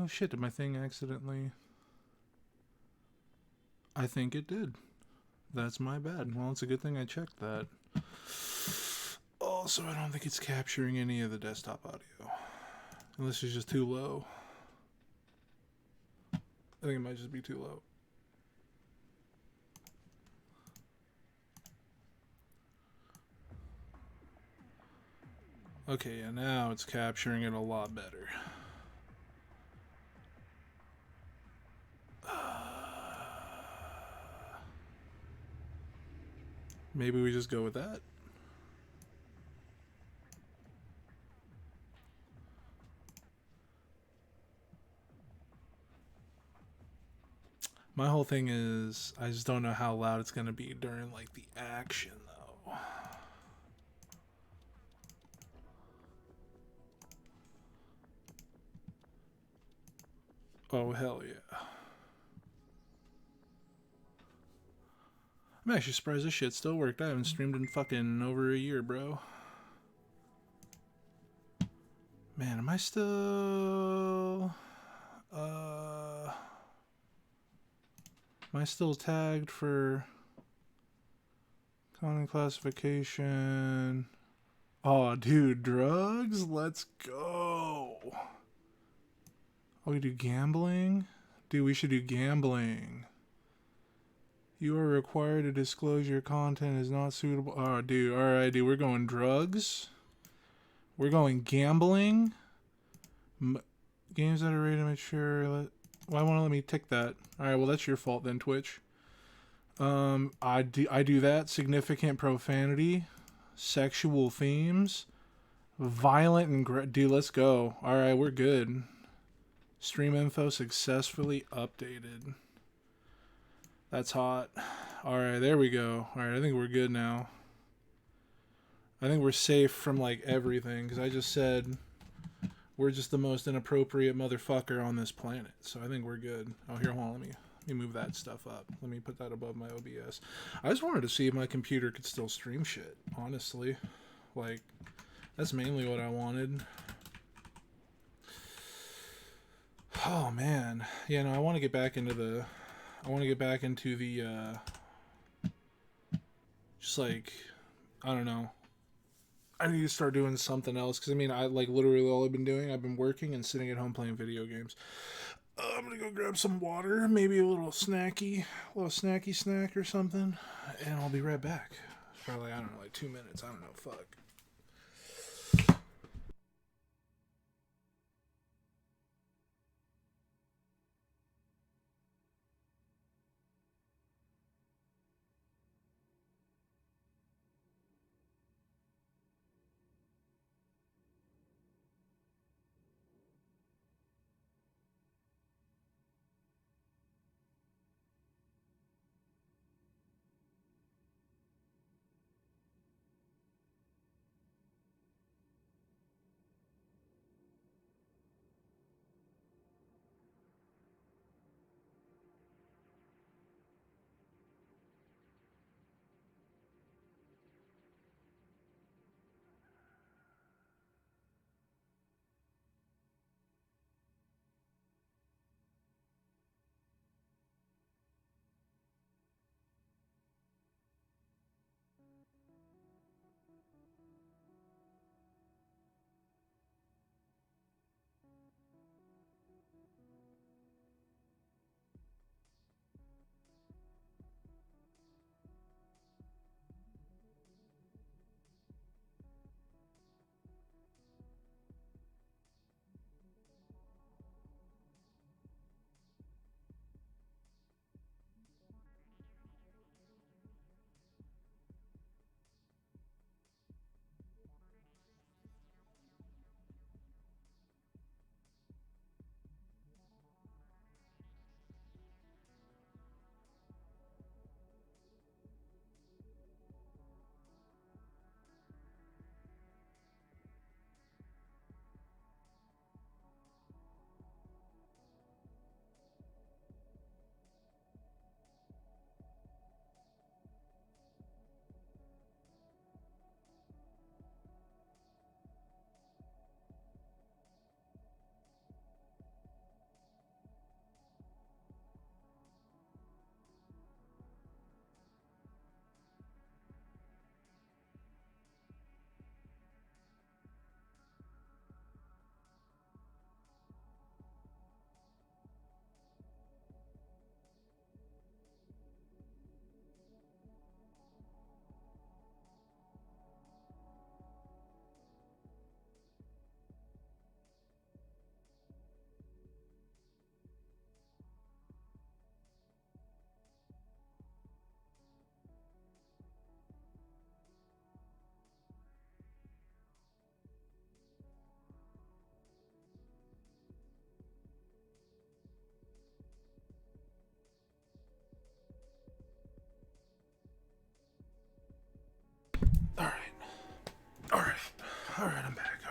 Oh shit, did my thing accidentally... I think it did. That's my bad. Well, it's a good thing I checked that. Also, I don't think it's capturing any of the desktop audio. Unless it's just too low. I think it might just be too low. Okay, yeah, now it's capturing it a lot better. Maybe we just go with that. My whole thing is, I just don't know how loud it's gonna be during, like, the action, though. Oh, hell yeah. I'm actually surprised this shit still worked. I haven't streamed in fucking over a year, bro. Man, am I still... Am I still tagged for... Content classification... Oh, dude, drugs? Let's go. Oh, we do gambling? Dude, we should do gambling. You are required to disclose your content is not suitable. Oh, dude. Alright, dude. We're going drugs. We're going gambling. Games that are rated mature. Why won't it let me tick that? Alright, well, that's your fault then, Twitch. I do that. Significant profanity. Sexual themes. Violent and... Dude, let's go. Alright, we're good. Stream info successfully updated. That's hot. Alright, there we go. Alright, I think we're good now. I think we're safe from, like, everything, because I just said we're just the most inappropriate motherfucker on this planet. So I think we're good. Oh, here, hold on. Let me move that stuff up. Let me put that above my OBS. I just wanted to see if my computer could still stream shit, honestly. Like, that's mainly what I wanted. Oh, man. Yeah, no, I want to get back into the... just like, I don't know. I need to start doing something else, because I mean, I like literally all I've been working and sitting at home playing video games. I'm gonna go grab some water, maybe a little snacky snack or something, and I'll be right back. Probably, I don't know, like 2 minutes. I don't know, fuck. Alright, I'm back.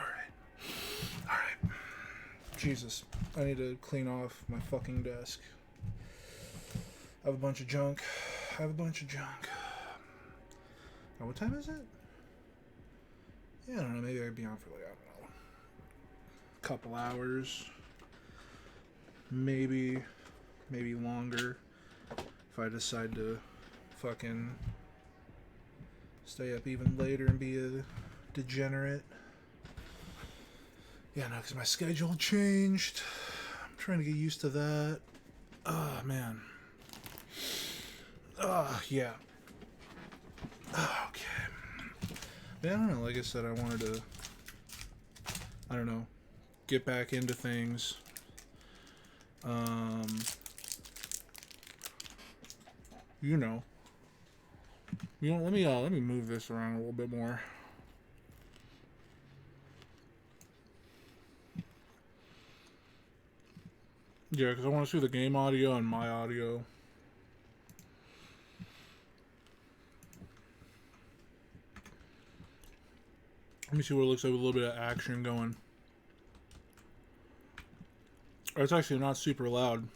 Alright. Jesus. I need to clean off my fucking desk. I have a bunch of junk. Now, what time is it? Yeah, I don't know. Maybe I'd be on for like, I don't know, a couple hours. Maybe longer. If I decide to fucking stay up even later and be a degenerate. Yeah, no, because my schedule changed. I'm trying to get used to that. Oh, man. Yeah. Okay. Yeah, I don't know. Like I said, I wanted to, I don't know, get back into things. You know. Let me move this around a little bit more. Yeah, because I want to see the game audio and my audio. Let me see what it looks like with a little bit of action going. It's actually not super loud.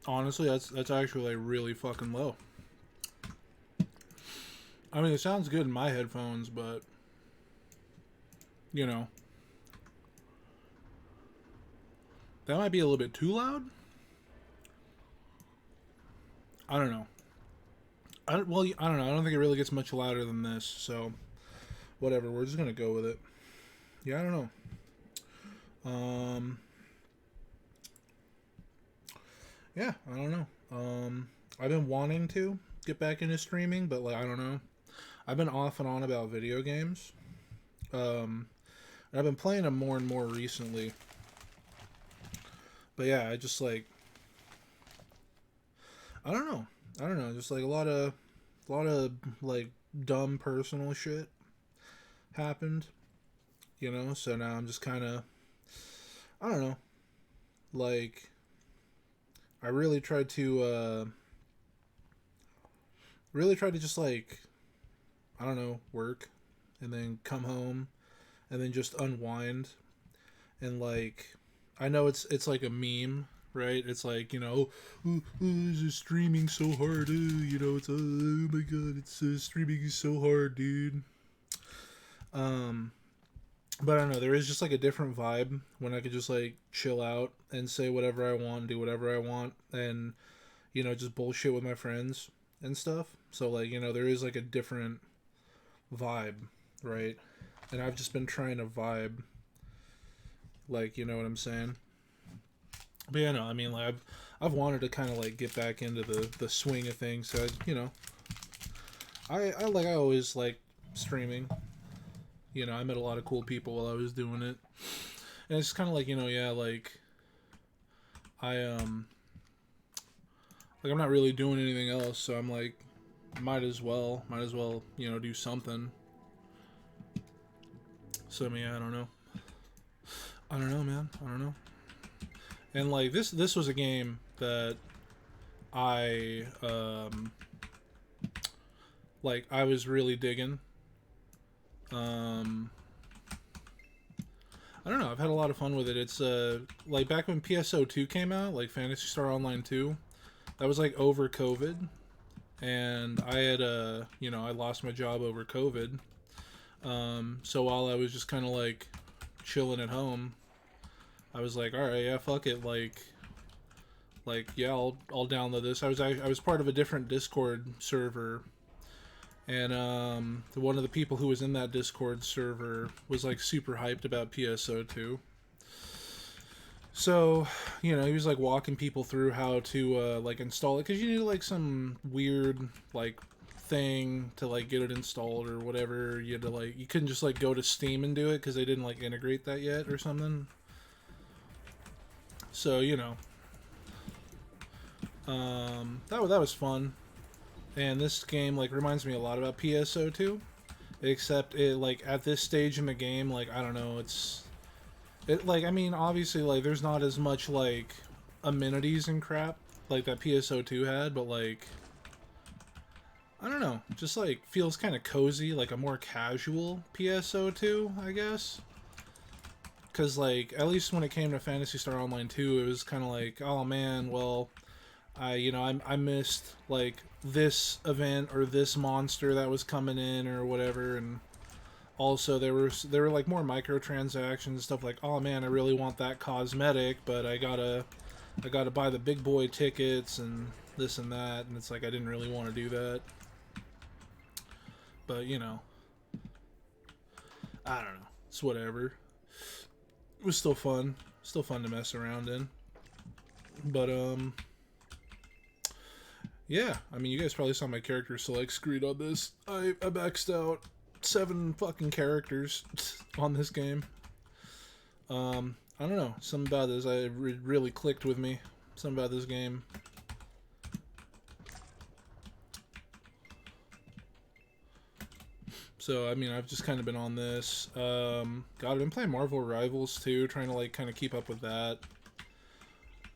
Honestly, that's actually like really fucking low. I mean, it sounds good in my headphones, but you know, that might be a little bit too loud. I don't know. I don't know. I don't think it really gets much louder than this. So, whatever. We're just gonna go with it. Yeah, I don't know. Yeah, I don't know. I've been wanting to get back into streaming, but like I don't know. I've been off and on about video games. And I've been playing them more and more recently. But yeah, I just like I don't know. Just like a lot of like dumb personal shit happened. You know, so now I'm just kind of I don't know. Like I really tried to just like I don't know, work and then come home and then just unwind and like I know it's like a meme, right? It's like, you know, this is streaming so hard, you know, it's oh my god, it's streaming is so hard, dude. But I don't know, there is just like a different vibe when I could just like chill out and say whatever I want, do whatever I want, and you know, just bullshit with my friends and stuff. So like, you know, there is like a different vibe, right? And I've just been trying to vibe, like, you know what I'm saying? But yeah, no, I mean, like I've wanted to kind of like get back into the swing of things. So you know, I always like streaming. You know, I met a lot of cool people while I was doing it, and it's kind of like, you know, yeah, like I'm not really doing anything else, so I'm like, might as well, you know, do something. So I mean, I don't know, man, I don't know. And like this was a game that I like I was really digging. I don't know. I've had a lot of fun with it. It's like back when PSO2 came out, like Phantasy Star Online 2. That was like over COVID, and I had you know, I lost my job over COVID. So while I was just kind of like chilling at home, I was like, all right, yeah, fuck it, like yeah, I'll download this. I was part of a different Discord server. And one of the people who was in that Discord server was like super hyped about PSO2. So, you know, he was like walking people through how to like install it, because you need like some weird like thing to like get it installed or whatever. You had to like, you couldn't just like go to Steam and do it because they didn't like integrate that yet or something. So, you know, that was fun. And this game like reminds me a lot about PSO2, except it like at this stage in the game, like I don't know, it like, I mean, obviously like there's not as much like amenities and crap like that PSO2 had, but like I don't know, just like feels kind of cozy, like a more casual PSO2, I guess. Because like at least when it came to Phantasy Star Online 2, it was kind of like, oh man, well, I missed like this event or this monster that was coming in or whatever, and also there were like more microtransactions stuff like, oh man, I really want that cosmetic, but I gotta buy the big boy tickets and this and that, and it's like I didn't really want to do that. But I don't know. It's whatever. It was still fun. Still fun to mess around in. But yeah. I mean, you guys probably saw my character select screen on this. I maxed out 7 fucking characters on this game. I don't know. Something about this really clicked with me. Something about this game. So, I mean, I've just kind of been on this. God, I've been playing Marvel Rivals too, trying to like kind of keep up with that.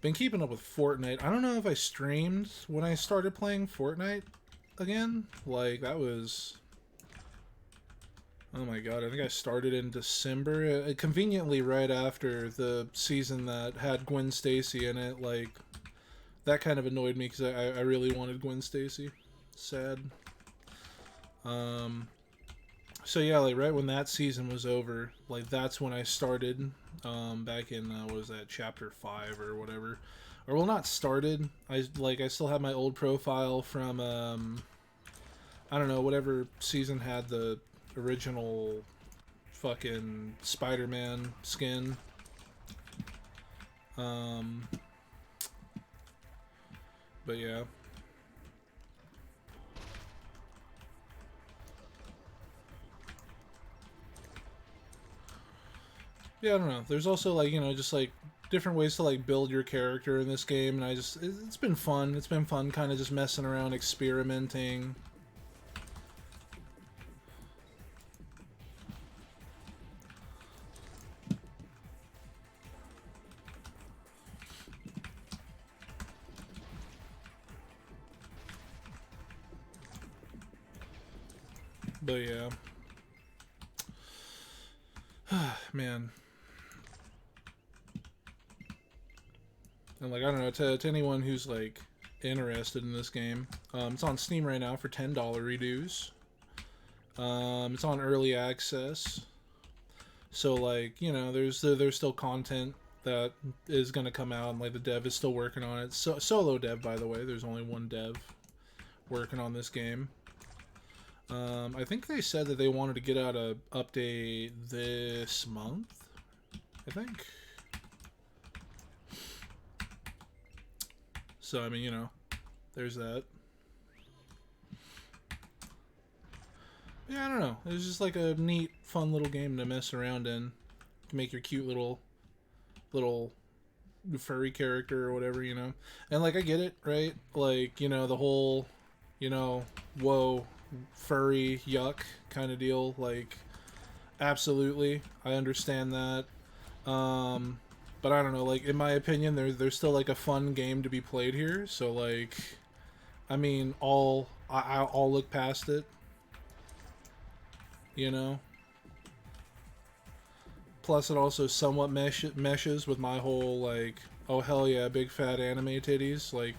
Been keeping up with Fortnite. I don't know if I streamed when I started playing Fortnite again. Like, that was... Oh my god, I think I started in December. Conveniently right after the season that had Gwen Stacy in it. Like, that kind of annoyed me because I really wanted Gwen Stacy. Sad. So yeah, like right when that season was over, like that's when I started. Back in what was that, chapter 5 or whatever, or well, not started. I still have my old profile from I don't know, whatever season had the original fucking Spider-Man skin. Um, but yeah. Yeah, I don't know. There's also like, just like different ways to like build your character in this game, and it's been fun. It's been fun kind of just messing around, experimenting. But yeah. Man. And like, I don't know, to anyone who's like interested in this game, it's on Steam right now for $10 reduce. It's on early access, so like, there's still content that is gonna come out, and like the dev is still working on it. Solo dev, by the way. There's only one dev working on this game. I think they said that they wanted to get out a update this month, I think. So, I mean, there's that. Yeah, I don't know. It's just like a neat, fun little game to mess around in. To make your cute little furry character or whatever, And like, I get it, right? Like, the whole, whoa, furry, yuck kind of deal. Like, absolutely, I understand that. But I don't know. Like, in my opinion, there's still like a fun game to be played here. So like, I mean, I'll look past it. You know. Plus, it also somewhat meshes with my whole like, oh hell yeah, big fat anime titties. Like,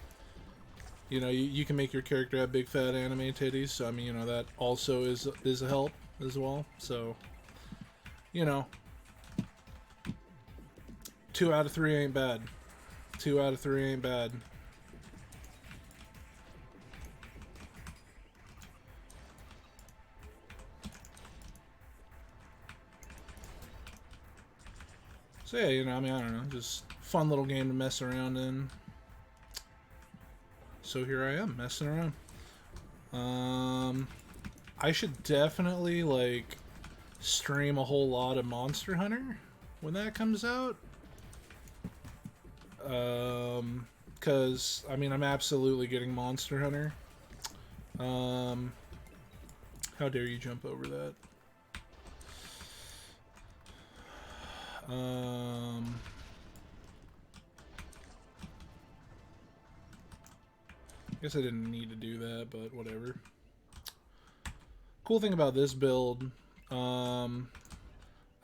you can make your character have big fat anime titties. So I mean, that also is a help as well. So, you know, 2 out of 3 ain't bad. 2 out of 3 ain't bad. So yeah, I mean, I don't know, just fun little game to mess around in. So here I am, messing around. I should definitely, like, stream a whole lot of Monster Hunter when that comes out. Because, I mean, I'm absolutely getting Monster Hunter. How dare you jump over that? I guess I didn't need to do that, but whatever. cool thing about this build, um,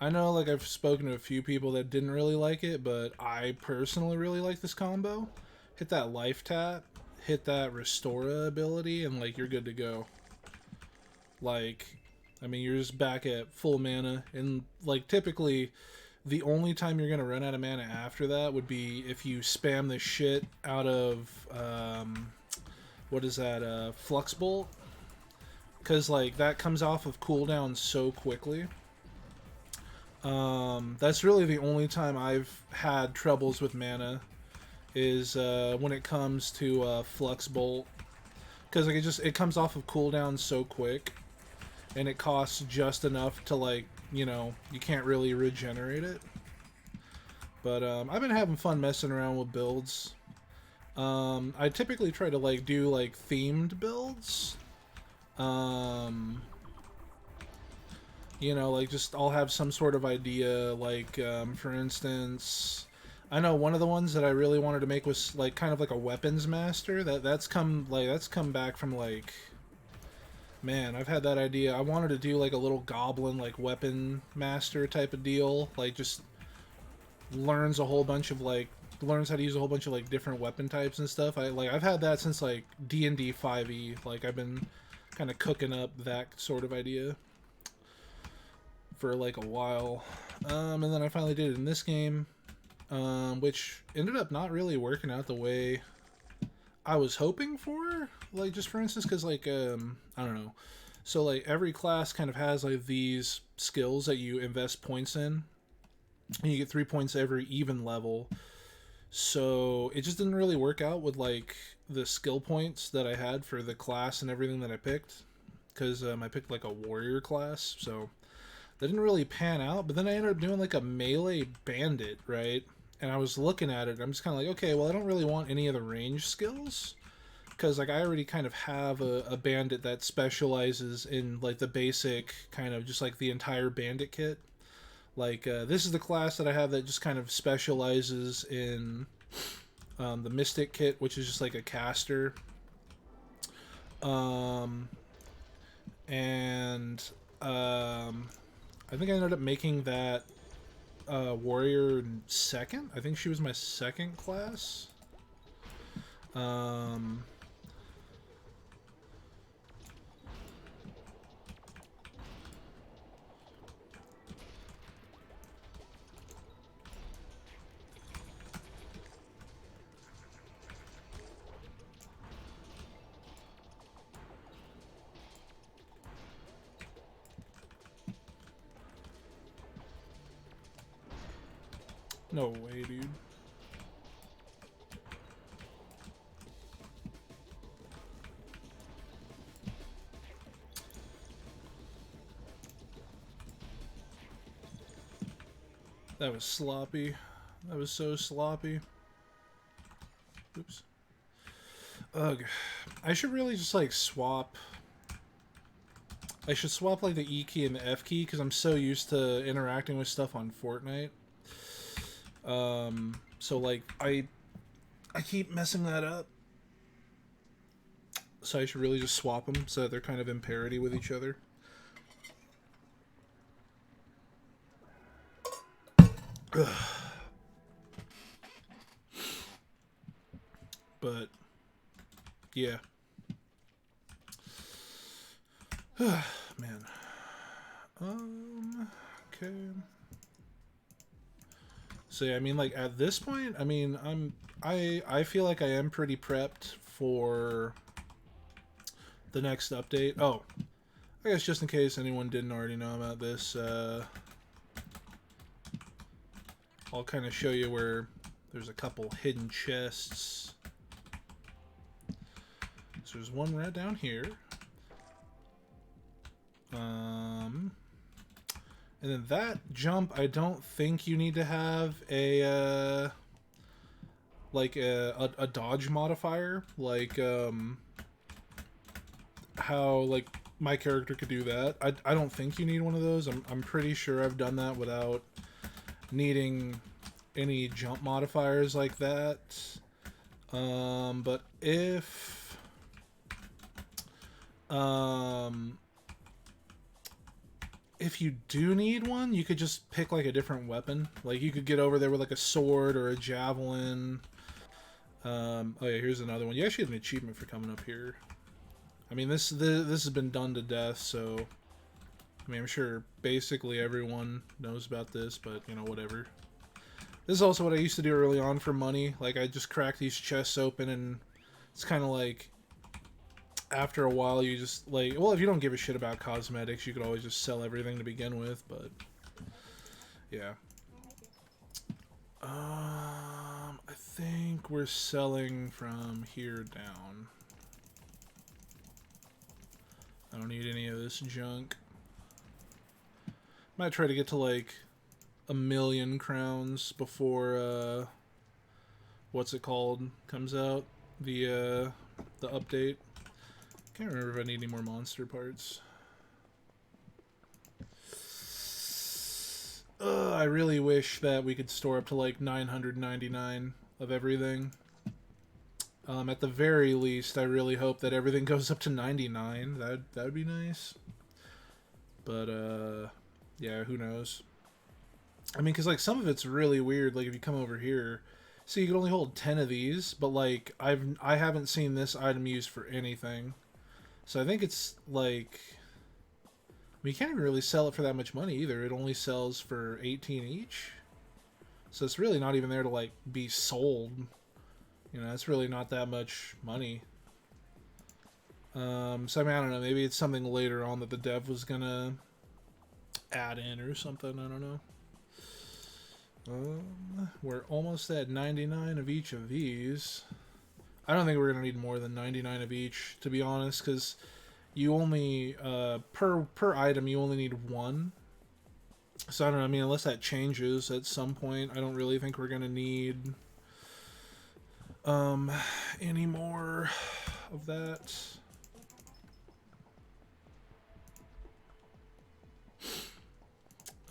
I know like I've spoken to a few people that didn't really like it, but I personally really like this combo. Hit that life tap, hit that Restora ability, and like you're good to go. Like, I mean, you're just back at full mana, and like typically the only time you're gonna run out of mana after that would be if you spam the shit out of what is that, Flux Bolt, because like that comes off of cooldown so quickly. That's really the only time I've had troubles with mana is when it comes to Flux Bolt, because like it comes off of cooldown so quick, and it costs just enough to like, you know, you can't really regenerate it. But I've been having fun messing around with builds. I typically try to like do like themed builds. You know, like just I'll have some sort of idea. Like for instance, I know one of the ones that I really wanted to make was like kind of like a weapons master. That's come back from like, man, I've had that idea. I wanted to do like a little goblin like weapon master type of deal. Like just learns how to use a whole bunch of like different weapon types and stuff. I've had that since like D&D 5e. Like I've been kind of cooking up that sort of idea for like a while. And then I finally did it in this game, which ended up not really working out the way I was hoping for. Like just for instance, because like I don't know. So like every class kind of has like these skills that you invest points in, and you get 3 points every even level. So it just didn't really work out with like the skill points that I had for the class and everything that I picked, because I picked like a warrior class, so that didn't really pan out. But then I ended up doing like a melee bandit, right? And I was looking at it, and I'm just kind of like, okay, well, I don't really want any of the range skills, because like I already kind of have a bandit that specializes in like the basic kind of just like the entire bandit kit. Like this is the class that I have that just kind of specializes in the Mystic kit, which is just like a caster. And I think I ended up making that warrior second. I think she was my second class. No way, dude. That was sloppy. That was so sloppy. Oops. Ugh. I should really just like swap. I should swap like the E key and the F key, because I'm so used to interacting with stuff on Fortnite. So like I keep messing that up. So I should really just swap them so that they're kind of in parity with each other. But yeah. Man. Okay. So yeah, I mean, like at this point, I mean, I feel like I am pretty prepped for the next update. Oh, I guess just in case anyone didn't already know about this, I'll kind of show you where there's a couple hidden chests. So there's one right down here. And then that jump, I don't think you need to have a like a dodge modifier, like how like my character could do that. I don't think you need one of those. I'm pretty sure I've done that without needing any jump modifiers like that. But if if you do need one, you could just pick like a different weapon. Like you could get over there with like a sword or a javelin. Oh yeah, here's another one. You actually have an achievement for coming up here. I mean, this has been done to death, so I mean, I'm sure basically everyone knows about this, but you know, whatever. This is also what I used to do early on for money. Like I just crack these chests open, and it's kind of like after a while you just like, well, if you don't give a shit about cosmetics, you could always just sell everything to begin with, but yeah. I think we're selling from here down. I don't need any of this junk. Might try to get to like 1,000,000 crowns before what's it called comes out, the update. Can't remember if I need any more monster parts. I really wish that we could store up to like 999 of everything. At the very least, I really hope that everything goes up to 99. That would be nice. But yeah, who knows? I mean, because like some of it's really weird. Like if you come over here, see, you can only hold 10 of these, but like I haven't seen this item used for anything. So I think it's like, I mean, you can't even really sell it for that much money either. It only sells for 18 each. So it's really not even there to like be sold. You know, it's really not that much money. So I mean, I don't know. Maybe it's something later on that the dev was gonna add in or something. I don't know. We're almost at 99 of each of these. I don't think we're gonna need more than 99 of each, to be honest, because you only per item you only need one. So I don't know. I mean, unless that changes at some point, I don't really think we're gonna need any more of that.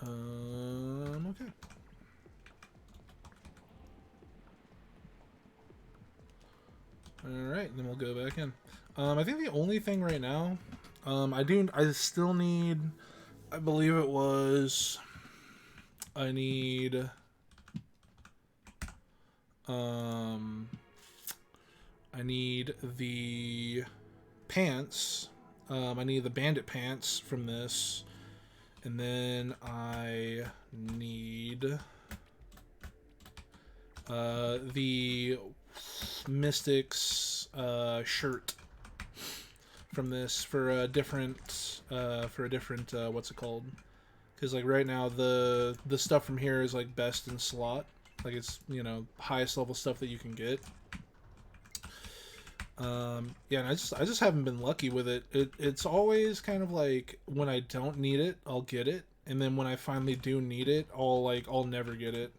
Okay. Alright, then we'll go back in. I think the only thing right now, I still need, I believe it was, I need, I need the pants, I need the bandit pants from this, and then I need, the Mystics shirt from this for a different what's it called? Because like right now the stuff from here is like best in slot, like it's, you know, highest level stuff that you can get. Yeah, and I just haven't been lucky with it. It's always kind of like when I don't need it, I'll get it, and then when I finally do need it, I'll never get it.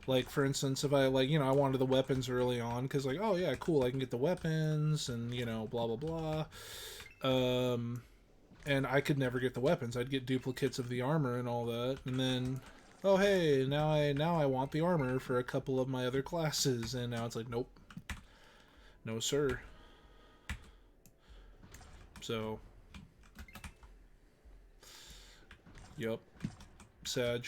Like, for instance, if I, like, you know, I wanted the weapons early on, because, like, oh, yeah, cool, I can get the weapons, and, you know, blah, blah, blah. And I could never get the weapons. I'd get duplicates of the armor and all that, and then, oh, hey, now I want the armor for a couple of my other classes, and now it's like, nope. No, sir. So, yup. Sag.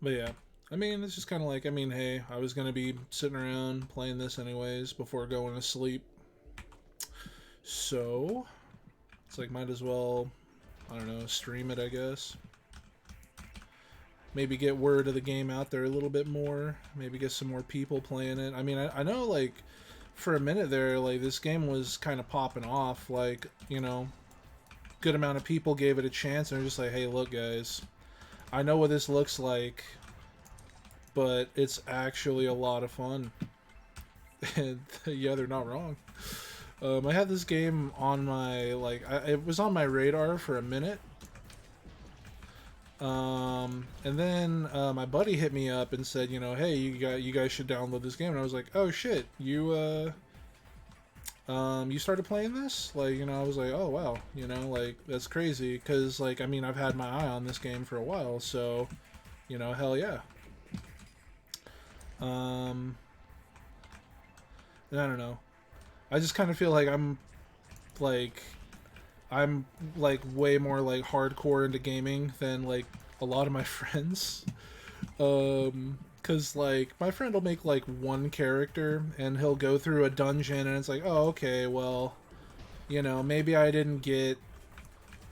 But yeah, I mean, it's just kind of like, I mean, hey, I was going to be sitting around playing this anyways before going to sleep. So, it's like, might as well, I don't know, stream it, I guess. Maybe get word of the game out there a little bit more. Maybe get some more people playing it. I mean, I know, like, for a minute there, like, this game was kind of popping off. Like, you know, good amount of people gave it a chance, and they're just like, hey, look, guys, I know what this looks like, but it's actually a lot of fun. And yeah, they're not wrong. I had this game on my, like, it was on my radar for a minute. And then my buddy hit me up and said, you know, hey, you guys should download this game. And I was like, oh shit, you you started playing this? Like, you know, I was like, oh wow, you know, like that's crazy because, like, I mean, I've had my eye on this game for a while, so, you know, hell yeah. Um, I don't know. I just kind of feel like like I'm like way more like hardcore into gaming than like a lot of my friends. Cause like my friend will make like one character and he'll go through a dungeon and it's like, oh okay, well, you know, maybe I didn't get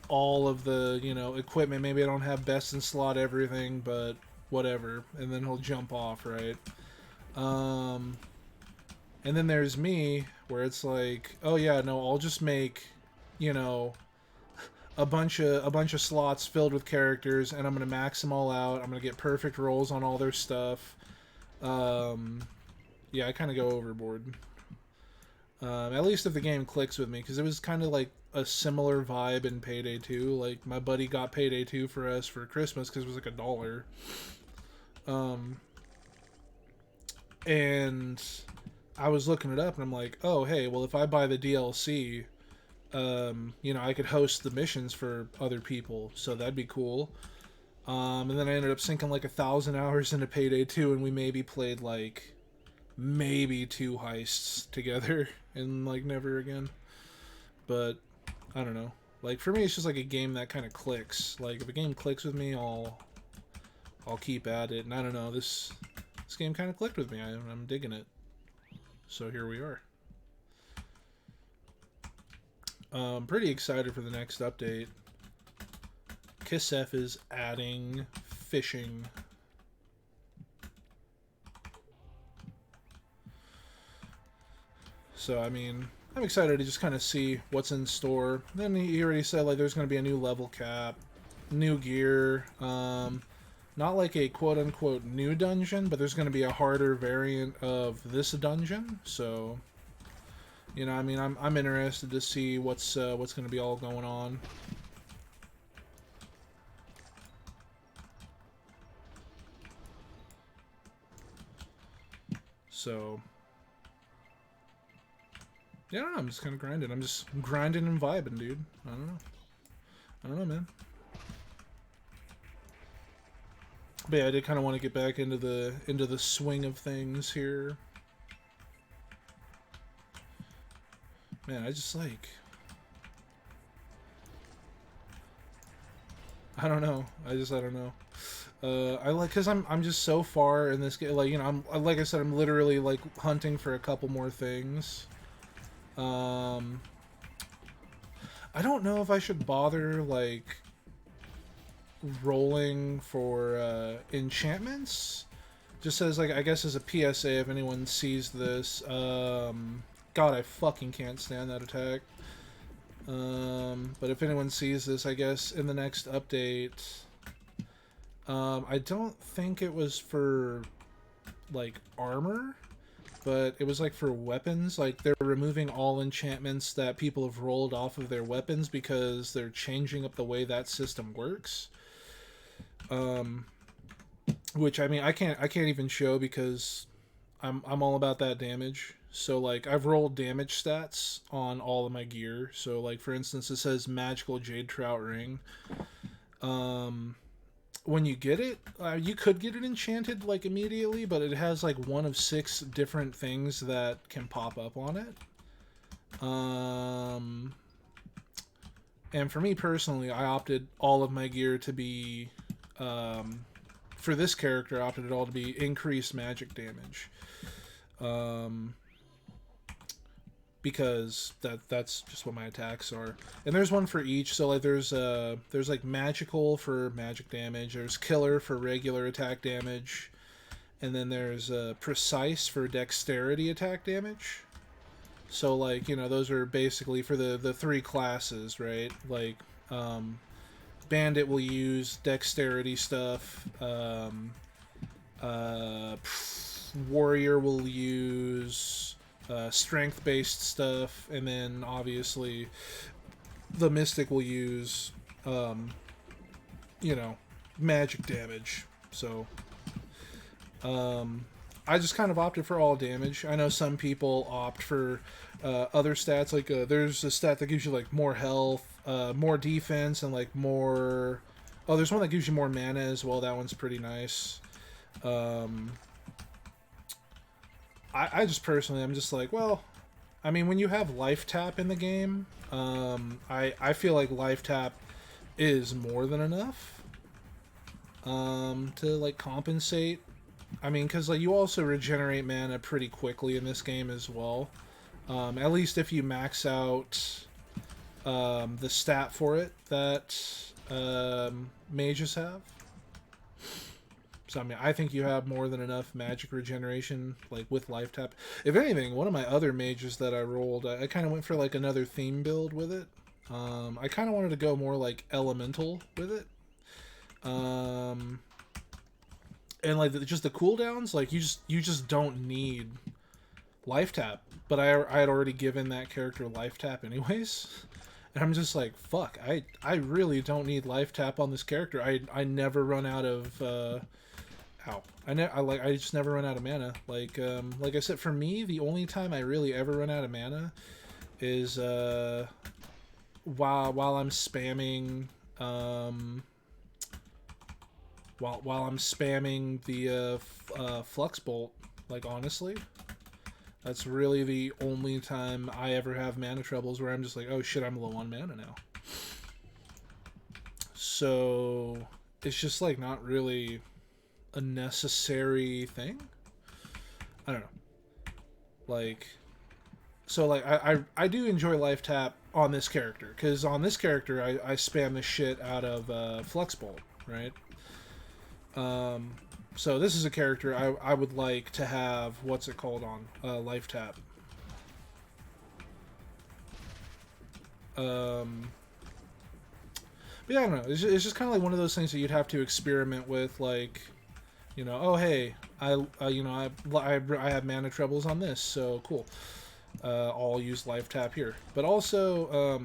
all of the, you know, equipment. Maybe I don't have best in slot everything, but whatever. And then he'll jump off, right? Um, and then there's me where it's like, oh yeah, no, I'll just make, you know, a bunch of slots filled with characters, and I'm gonna max them all out. I'm gonna get perfect rolls on all their stuff. Um, yeah, I kind of go overboard. At least if the game clicks with me, because it was kind of like a similar vibe in Payday 2. Like my buddy got Payday 2 for us for Christmas because it was like $1. Um, and I was looking it up, and I'm like, oh hey, well if I buy the DLC, you know, I could host the missions for other people, so that'd be cool. And then I ended up sinking like 1,000 hours into Payday 2, and we maybe played like maybe 2 heists together, and like never again. But I don't know. Like for me, it's just like a game that kind of clicks. Like if a game clicks with me, I'll keep at it. And I don't know, this game kind of clicked with me. I'm digging it. So here we are. Pretty excited for the next update. Kisef is adding fishing. So, I mean, I'm excited to just kind of see what's in store. Then he already said, like, there's going to be a new level cap, new gear, not like a quote-unquote new dungeon, but there's going to be a harder variant of this dungeon. So, you know, I mean, I'm interested to see what's going to be all going on. So, yeah, I don't know, I'm just kind of grinding. I'm just grinding and vibing, dude. I don't know. I don't know, man. But yeah, I did kind of want to get back into the swing of things here. Man, I just like, I don't know. I don't know. I like, cause I'm just so far in this game. Like, you know, like I said, I'm literally like hunting for a couple more things. I don't know if I should bother like rolling for enchantments. Just as like, I guess as a PSA if anyone sees this. God, I fucking can't stand that attack. But if anyone sees this, I guess in the next update, I don't think it was for like armor, but it was like for weapons. Like they're removing all enchantments that people have rolled off of their weapons because they're changing up the way that system works. Which I mean, I can't even show because I'm all about that damage. So like I've rolled damage stats on all of my gear. So like for instance, it says magical jade trout ring. When you get it, you could get it enchanted like immediately, but it has like one of 6 different things that can pop up on it. And for me personally, I opted all of my gear to be, for this character, I opted it all to be increased magic damage. Because that's just what my attacks are. And there's one for each. So like there's like magical for magic damage. There's killer for regular attack damage, and then there's precise for dexterity attack damage. So like, you know, those are basically for the 3 classes, right? Like bandit will use dexterity stuff. Warrior will use strength-based stuff, and then obviously the mystic will use, you know, magic damage. So, I just kind of opted for all damage. I know some people opt for other stats. Like there's a stat that gives you like more health, more defense, and like more. Oh, there's one that gives you more mana as well. That one's pretty nice. I just personally, I'm just like, well, I mean, when you have life tap in the game, I feel like life tap is more than enough to like compensate. I mean, because like you also regenerate mana pretty quickly in this game as well. At least if you max out the stat for it that mages have. So I mean, I think you have more than enough magic regeneration, like with life tap. If anything, one of my other mages that I rolled, I kind of went for like another theme build with it. I kind of wanted to go more like elemental with it. And like just the cooldowns, like you just don't need life tap. But I had already given that character life tap anyways. And I'm just like, fuck, I really don't need life tap on this character. I never run out of I just never run out of mana. Like I said, for me, the only time I really ever run out of mana is while I'm spamming while I'm spamming the Flux Bolt. Like honestly, that's really the only time I ever have mana troubles where I'm just like, oh shit, I'm low on mana now. So it's just like not really a necessary thing. I don't know. Like, so like I do enjoy life tap on this character, because on this character I spam the shit out of Flux Bolt, right? So this is a character I would like to have, what's it called on life tap. But yeah, I don't know. It's just kind of like one of those things that you'd have to experiment with, like, you know, oh hey, you know, I have mana troubles on this, so cool. I'll use life tap here. But also,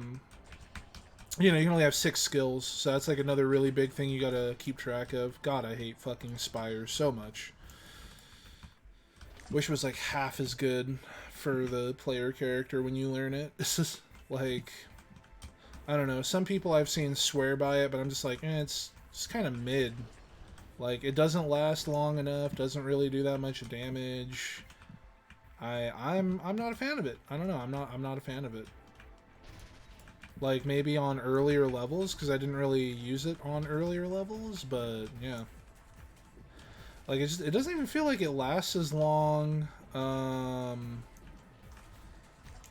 you know, you can only have 6 skills, so that's like another really big thing you gotta keep track of. God, I hate fucking Spires so much. Wish it was like half as good for the player character when you learn it. It's just like, I don't know. Some people I've seen swear by it, but I'm just like, it's kind of mid. Like, it doesn't last long enough, doesn't really do that much damage. I'm not a fan of it. I don't know. I'm not a fan of it. Like, maybe on earlier levels, because I didn't really use it on earlier levels, but yeah. Like, it doesn't even feel like it lasts as long.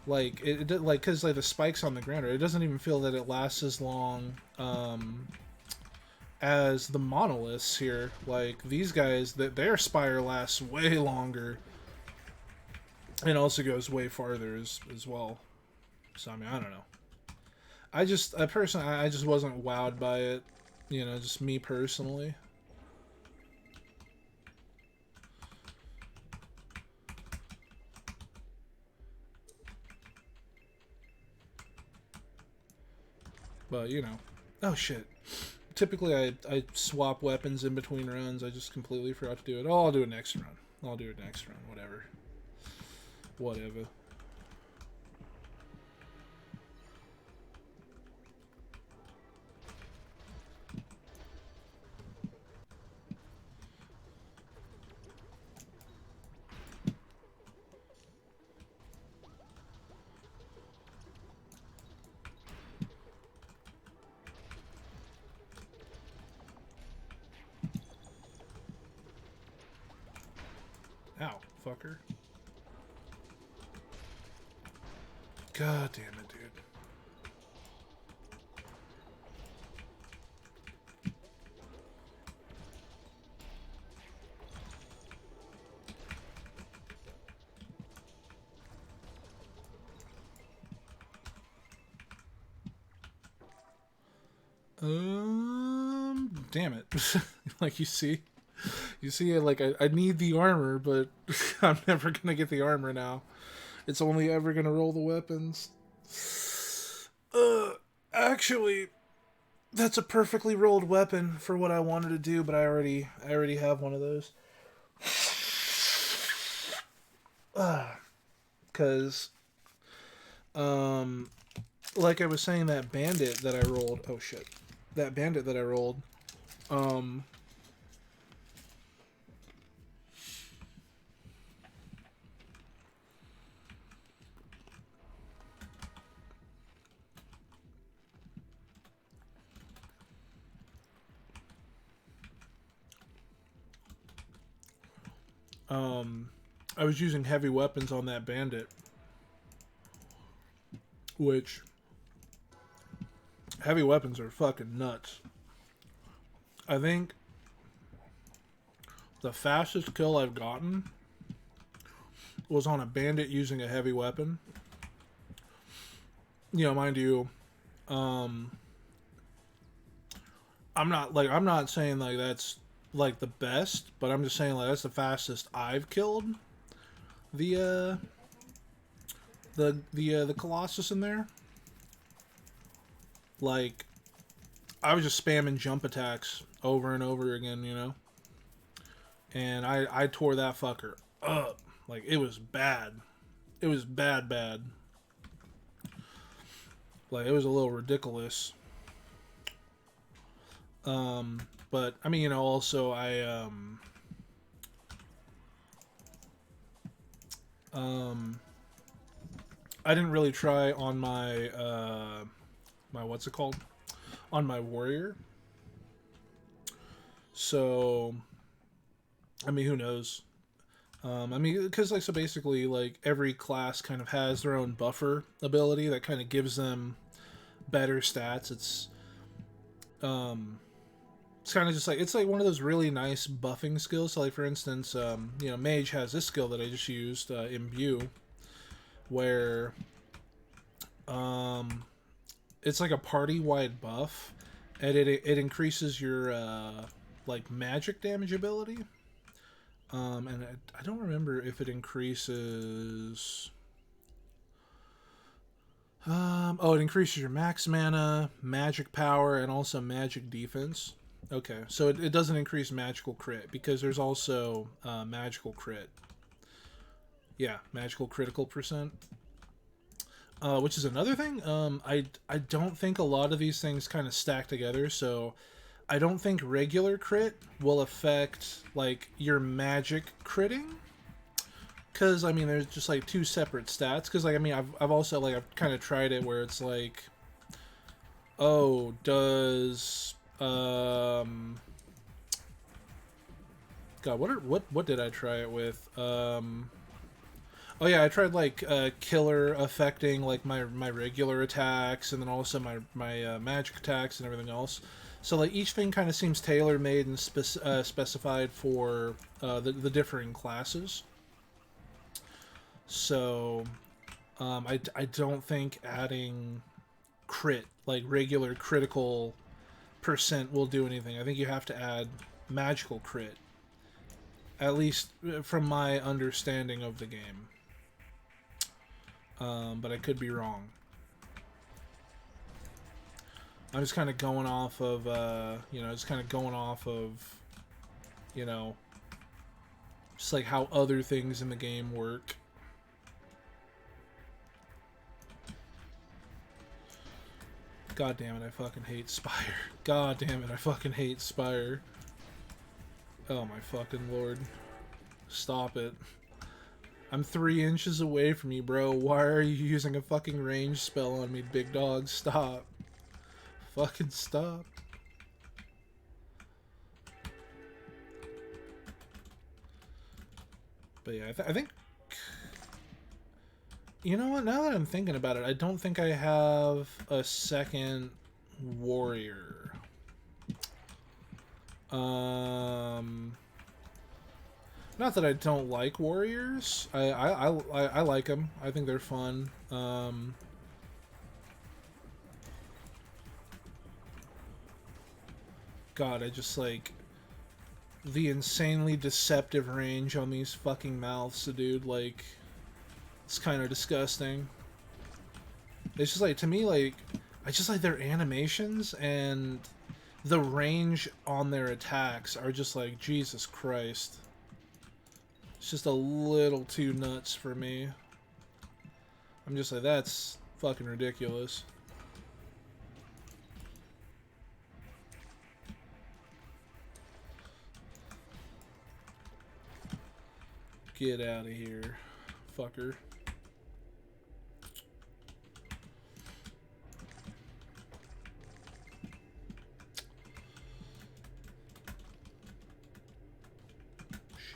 Like, like, because like the spikes on the ground, it doesn't even feel that it lasts as long as the monoliths here. Like, these guys, their spire lasts way longer, and also goes way farther as well. So I mean, I don't know. I just wasn't wowed by it, you know, just me personally. But you know, oh shit. Typically, I swap weapons in between runs. I just completely forgot to do it. Oh, I'll do it next run. I'll do it next run. Whatever. Whatever. Ow, fucker. God damn it, dude. Damn it. Like, you see, like, I need the armor, but I'm never gonna get the armor now. It's only ever gonna roll the weapons. Actually, that's a perfectly rolled weapon for what I wanted to do, but I already have one of those. Because, um, like I was saying, that bandit that I rolled. Oh shit, that bandit that I rolled. Um, um, I was using heavy weapons on that bandit, which heavy weapons are fucking nuts. I think the fastest kill I've gotten was on a bandit using a heavy weapon. You know, mind you, um, I'm not saying like that's like the best, but I'm just saying like that's the fastest I've killed the the Colossus in there. Like I was just spamming jump attacks over and over again, you know. And I tore that fucker up. Like it was bad. It was bad. Like it was a little ridiculous. But I mean, you know, also I didn't really try on my my what's it called? On my warrior. So I mean, who knows? I mean, because like so basically, like every class kind of has their own buffer ability that kind of gives them better stats. Um, it's kind of just like it's like one of those really nice buffing skills. So like for instance, you know, Mage has this skill that I just used, Imbue, where um, it's like a party wide buff, and it increases your like magic damage ability. And I don't remember if it increases. Oh, it increases your max mana, magic power, and also magic defense. Okay, so it doesn't increase magical crit because there's also magical crit. Yeah, magical critical percent. Which is another thing. I don't think a lot of these things kind of stack together, so I don't think regular crit will affect like your magic critting. Cause I mean, there's just like two separate stats. Cause like I mean, I've also like I've kind of tried it where it's like, oh, does God, what did I try it with? Oh yeah, I tried like killer affecting like my regular attacks, and then also my magic attacks and everything else. So like each thing kind of seems tailor made and specified for the differing classes. So I don't think adding crit like regular critical percent will do anything. I think you have to add magical crit, at least from my understanding of the game. But I could be wrong. I'm just kind of going off of, you know, just kind of going off of, you know, just like how other things in the game work. God damn it, I fucking hate Spire. God damn it, I fucking hate Spire. Oh my fucking lord. Stop it. I'm 3 inches away from you, bro. Why are you using a fucking range spell on me, big dog? Stop. Fucking stop. But yeah, I think... You know what? Now that I'm thinking about it, I don't think I have a second warrior. Not that I don't like warriors. I like them. I think they're fun. God, I just like the insanely deceptive range on these fucking mouths, dude. Like, it's kind of disgusting. It's just like, to me, like, I just like their animations and the range on their attacks are just like, Jesus Christ. It's just a little too nuts for me. I'm just like, that's fucking ridiculous. Get out of here, fucker.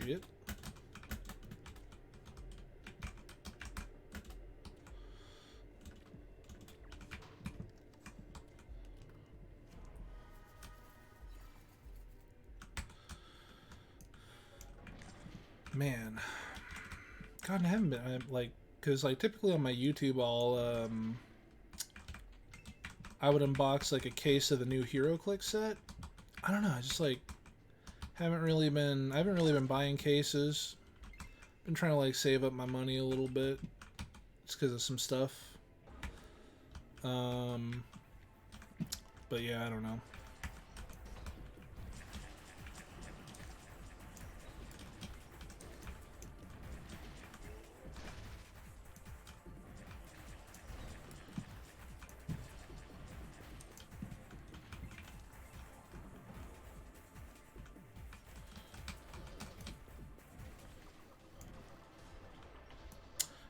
Shit. Man. God, I haven't been, like, because, like, typically on my YouTube, I would unbox, like, a case of the new HeroClix set. I don't know, I just, like, I haven't really been buying cases. Been trying to, like, save up my money a little bit. Just because of some stuff. But yeah, I don't know.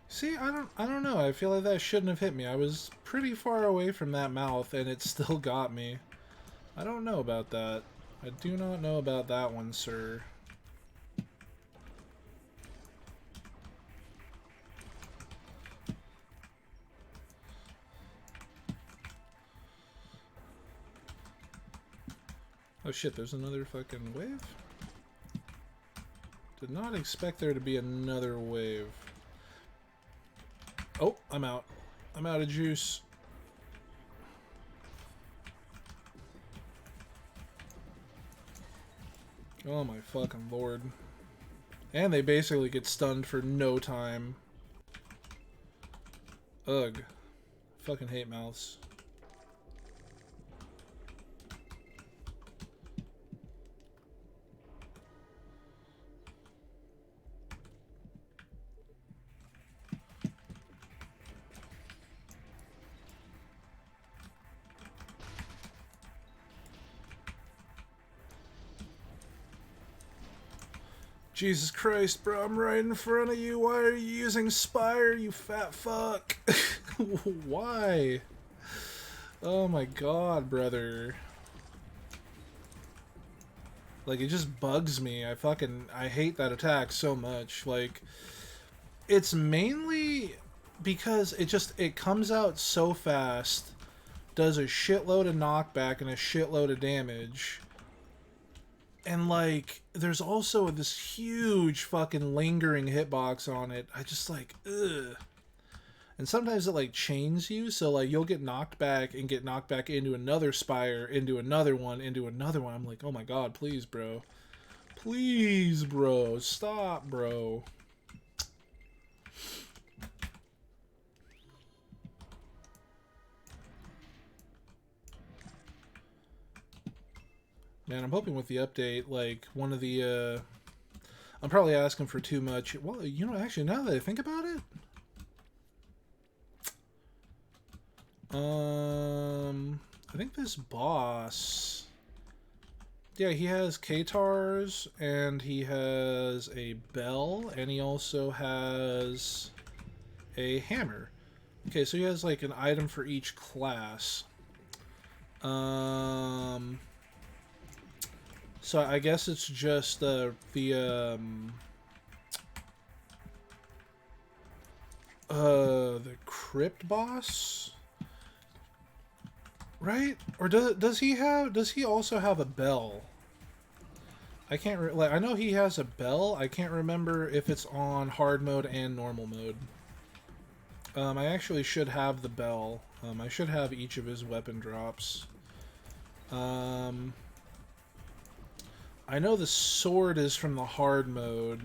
See, I don't know. I feel like that shouldn't have hit me. I was pretty far away from that mouth and it still got me. I don't know about that. I do not know about that one, sir. Oh shit, there's another fucking wave? Did not expect there to be another wave. Oh, I'm out. I'm out of juice. Oh my fucking lord. And they basically get stunned for no time. Ugh. Fucking hate mouths. Jesus Christ, bro, I'm right in front of you. Why are you using Spire, you fat fuck? Why? Oh my god, brother. Like, it just bugs me. I hate that attack so much. Like, it's mainly because it comes out so fast, does a shitload of knockback and a shitload of damage. And, like, there's also this huge fucking lingering hitbox on it. I just, like, ugh. And sometimes it, like, chains you, so, like, you'll get knocked back and get knocked back into another Spire, into another one, into another one. I'm like, oh my god, please, bro. Please, bro. Stop, bro. Man, I'm hoping with the update, like, one of the, I'm probably asking for too much. Well, you know, actually, now that I think about it... I think this boss... Yeah, he has Katars, and he has a bell, and he also has a hammer. Okay, so he has, like, an item for each class. So I guess it's just the crypt boss, right? Or does he also have a bell? I can't like, I know he has a bell. I can't remember if it's on hard mode and normal mode. I actually should have the bell. I should have each of his weapon drops. I know the sword is from the hard mode.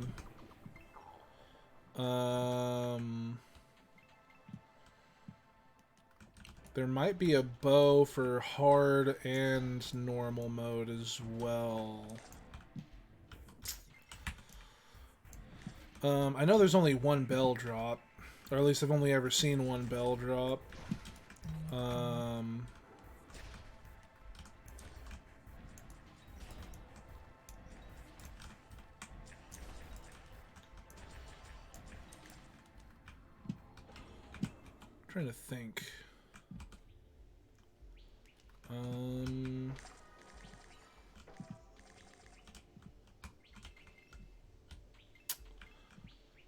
There might be a bow for hard and normal mode as well. I know there's only one bell drop, or at least I've only ever seen one bell drop. Um, trying to think.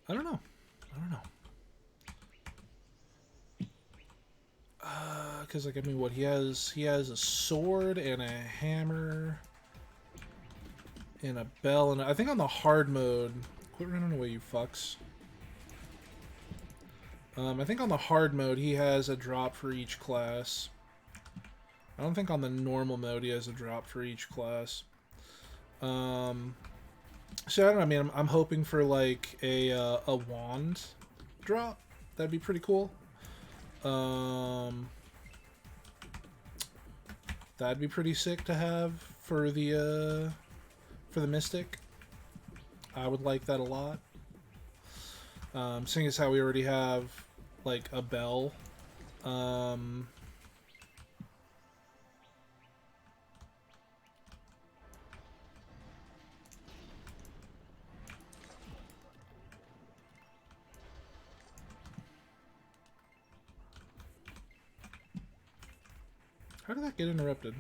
I don't know. I don't know. Because like I mean, what he has a sword and a hammer and a bell, and I think on the hard mode. Quit running away, you fucks. I think on the hard mode he has a drop for each class. I don't think on the normal mode he has a drop for each class. So I don't know. I mean, I'm hoping for like a wand drop. That'd be pretty cool. That'd be pretty sick to have for the mystic. I would like that a lot. Seeing as how we already have like a bell. How did that get interrupted?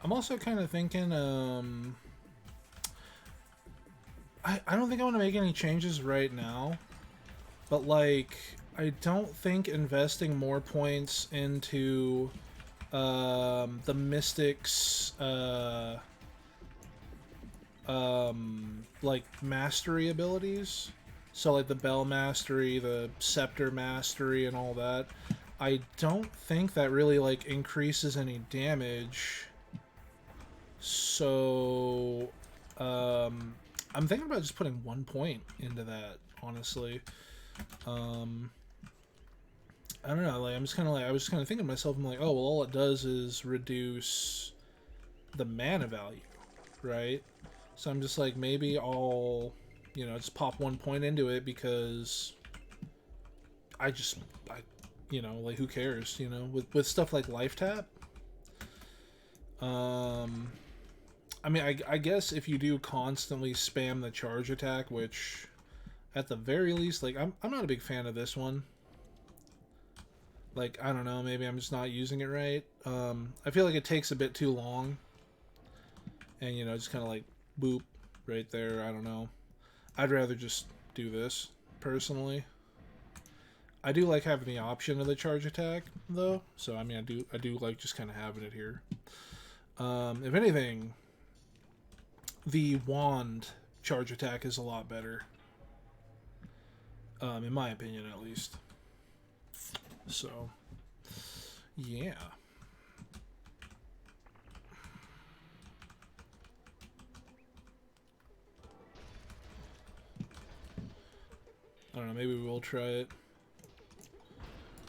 I'm also kind of thinking, I don't think I want to make any changes right now, but like, I don't think investing more points into the Mystics, like mastery abilities, so like the Bell Mastery, the Scepter Mastery, and all that, I don't think that really like increases any damage. So, I'm thinking about just putting 1 point into that, honestly. I don't know, like, I'm just kind of like, I was just kind of thinking to myself, I'm like, oh, well, all it does is reduce the mana value, right? So I'm just like, maybe I'll, you know, just pop 1 point into it because I, you know, like, who cares, you know, with stuff like Life Tap. I mean, I guess if you do constantly spam the charge attack, which at the very least, like, I'm not a big fan of this one. Like, I don't know, maybe I'm just not using it right. I feel like it takes a bit too long. And, you know, just kind of like, boop, right there, I don't know. I'd rather just do this, personally. I do like having the option of the charge attack, though. So, I mean, I do like just kind of having it here. If anything, the wand charge attack is a lot better. In my opinion, at least. So, yeah. I don't know, maybe we'll try it.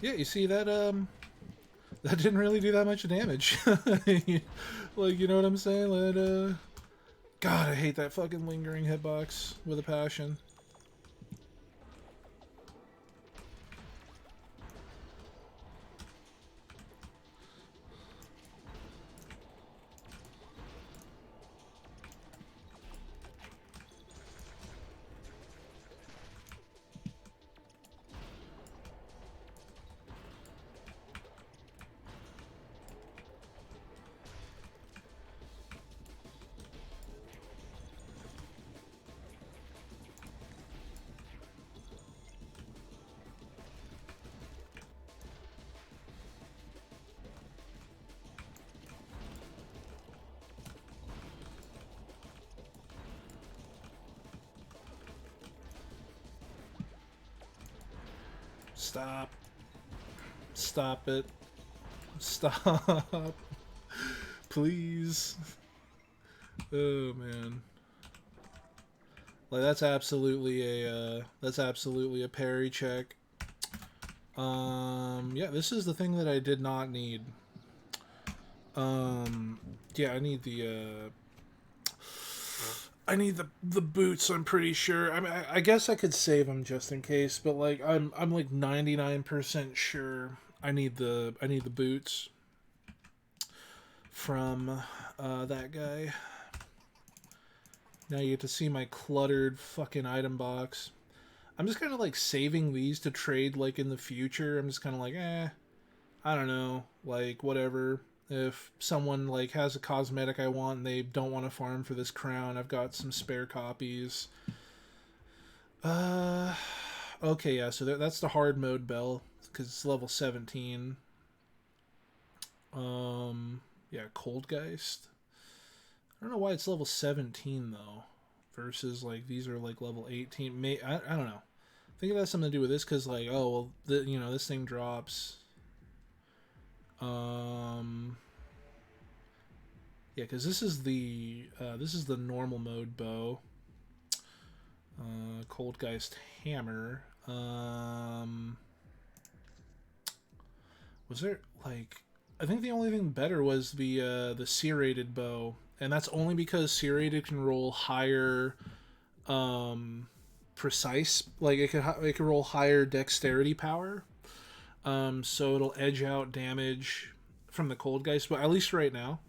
Yeah, you see that, that didn't really do that much damage. Like, you know what I'm saying? That, God, I hate that fucking lingering hitbox with a passion. Stop. Stop it. Stop. Please. Oh man. Like that's absolutely a parry check. Yeah, this is the thing that I did not need. Yeah, I need the boots. I'm pretty sure. I mean, I guess I could save them just in case, but like I'm like 99% sure I need the boots from that guy. Now you get to see my cluttered fucking item box. I'm just kind of like saving these to trade like in the future. I'm just kind of like, I don't know, like whatever. If someone like has a cosmetic I want and they don't want to farm for this crown, I've got some spare copies. Uh, okay, yeah. So that's the hard mode bell because it's level 17. Yeah, Coldgeist. I don't know why it's level 17 though, versus like these are like level 18. I don't know. I think it has something to do with this because like this thing drops. Yeah, because this is the normal mode bow. Coldgeist hammer. Was there like? I think the only thing better was the serrated bow, and that's only because serrated can roll higher, precise. Like it can roll higher dexterity power. So it'll edge out damage from the Coldgeist, but at least right now.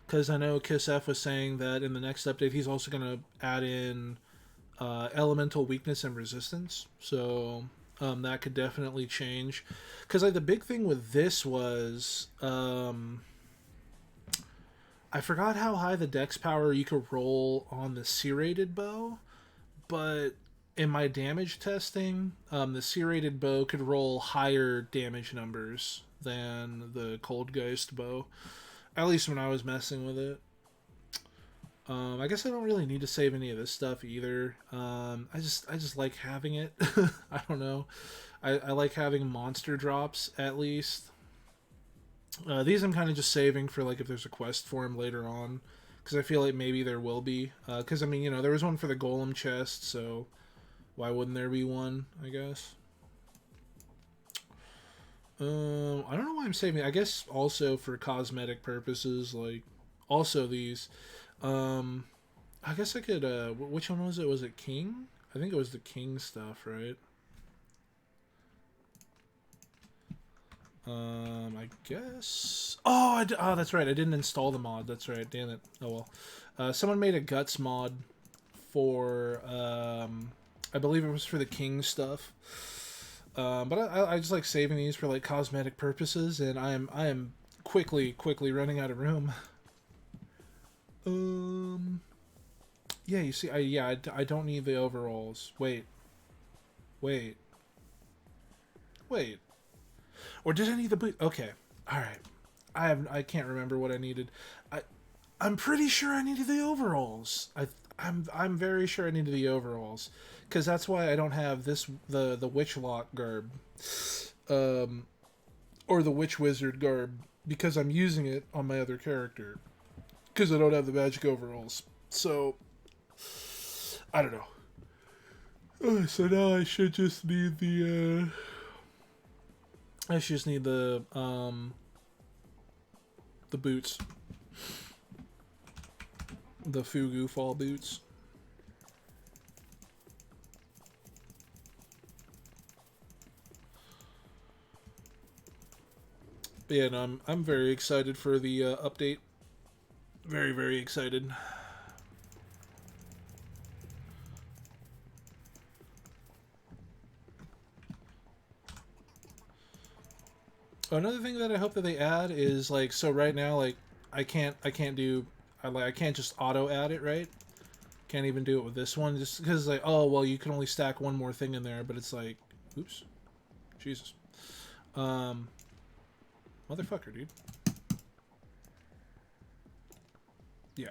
Because I know Kisef was saying that in the next update he's also going to add in elemental weakness and resistance. So that could definitely change. Because like the big thing with this was I forgot how high the dex power you could roll on the serrated bow, but in my damage testing, the serrated bow could roll higher damage numbers than the Coldgeist bow. At least when I was messing with it. I guess I don't really need to save any of this stuff either. I just like having it. I don't know. I like having monster drops at least. These I'm kind of just saving for like if there's a quest for them later on, because I feel like maybe there will be. Because I mean, there was one for the golem chest, so why wouldn't there be one? I guess. I don't know why I'm saving. I guess also for cosmetic purposes, like also these. I guess I could. Which one was it? Was it King? I think it was the King stuff, right? I guess. Oh, that's right. I didn't install the mod. That's right. Damn it. Oh well. Someone made a guts mod for. I believe it was for the King stuff. But I just like saving these for like cosmetic purposes, and I am quickly running out of room. Yeah, you see, I don't need the overalls. Wait. Or did I need the boot? Okay, all right. I can't remember what I needed. I'm pretty sure I needed the overalls. I'm very sure I needed the overalls, because that's why I don't have the witch lock garb, or the witch wizard garb, because I'm using it on my other character, because I don't have the magic overalls. So I don't know. So now I should just need the. I should just need the boots. The Fugu fall boots. But yeah, no, I'm very excited for the update. Very, very excited. Another thing that I hope that they add is like, so right now, like I can't do I can't just auto add it, right? Can't even do it with this one, just because like, oh well, you can only stack one more thing in there, but it's like, oops, Jesus, motherfucker, dude. Yeah,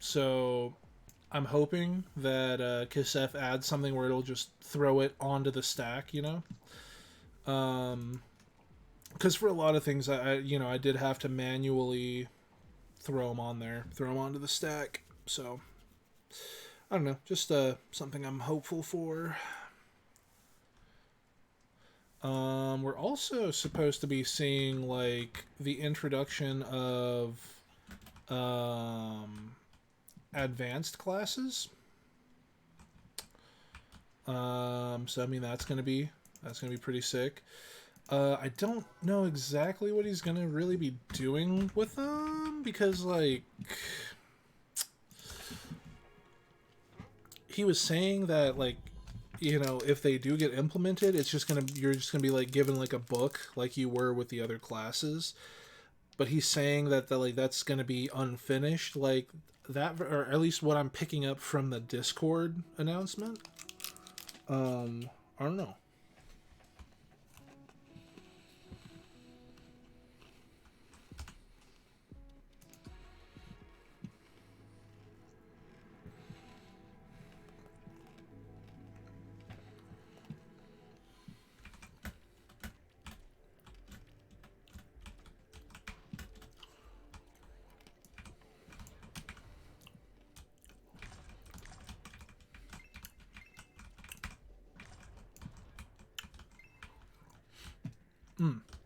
so I'm hoping that Kisef adds something where it'll just throw it onto the stack, because for a lot of things, I did have to manually throw them on there, throw them onto the stack. So I don't know, just something I'm hopeful for. We're also supposed to be seeing like the introduction of advanced classes. So I mean that's gonna be pretty sick. I don't know exactly what he's gonna really be doing with them because like he was saying that like if they do get implemented, you're just gonna be like given like a book like you were with the other classes. But he's saying that that's gonna be unfinished, like that, or at least what I'm picking up from the Discord announcement. I don't know.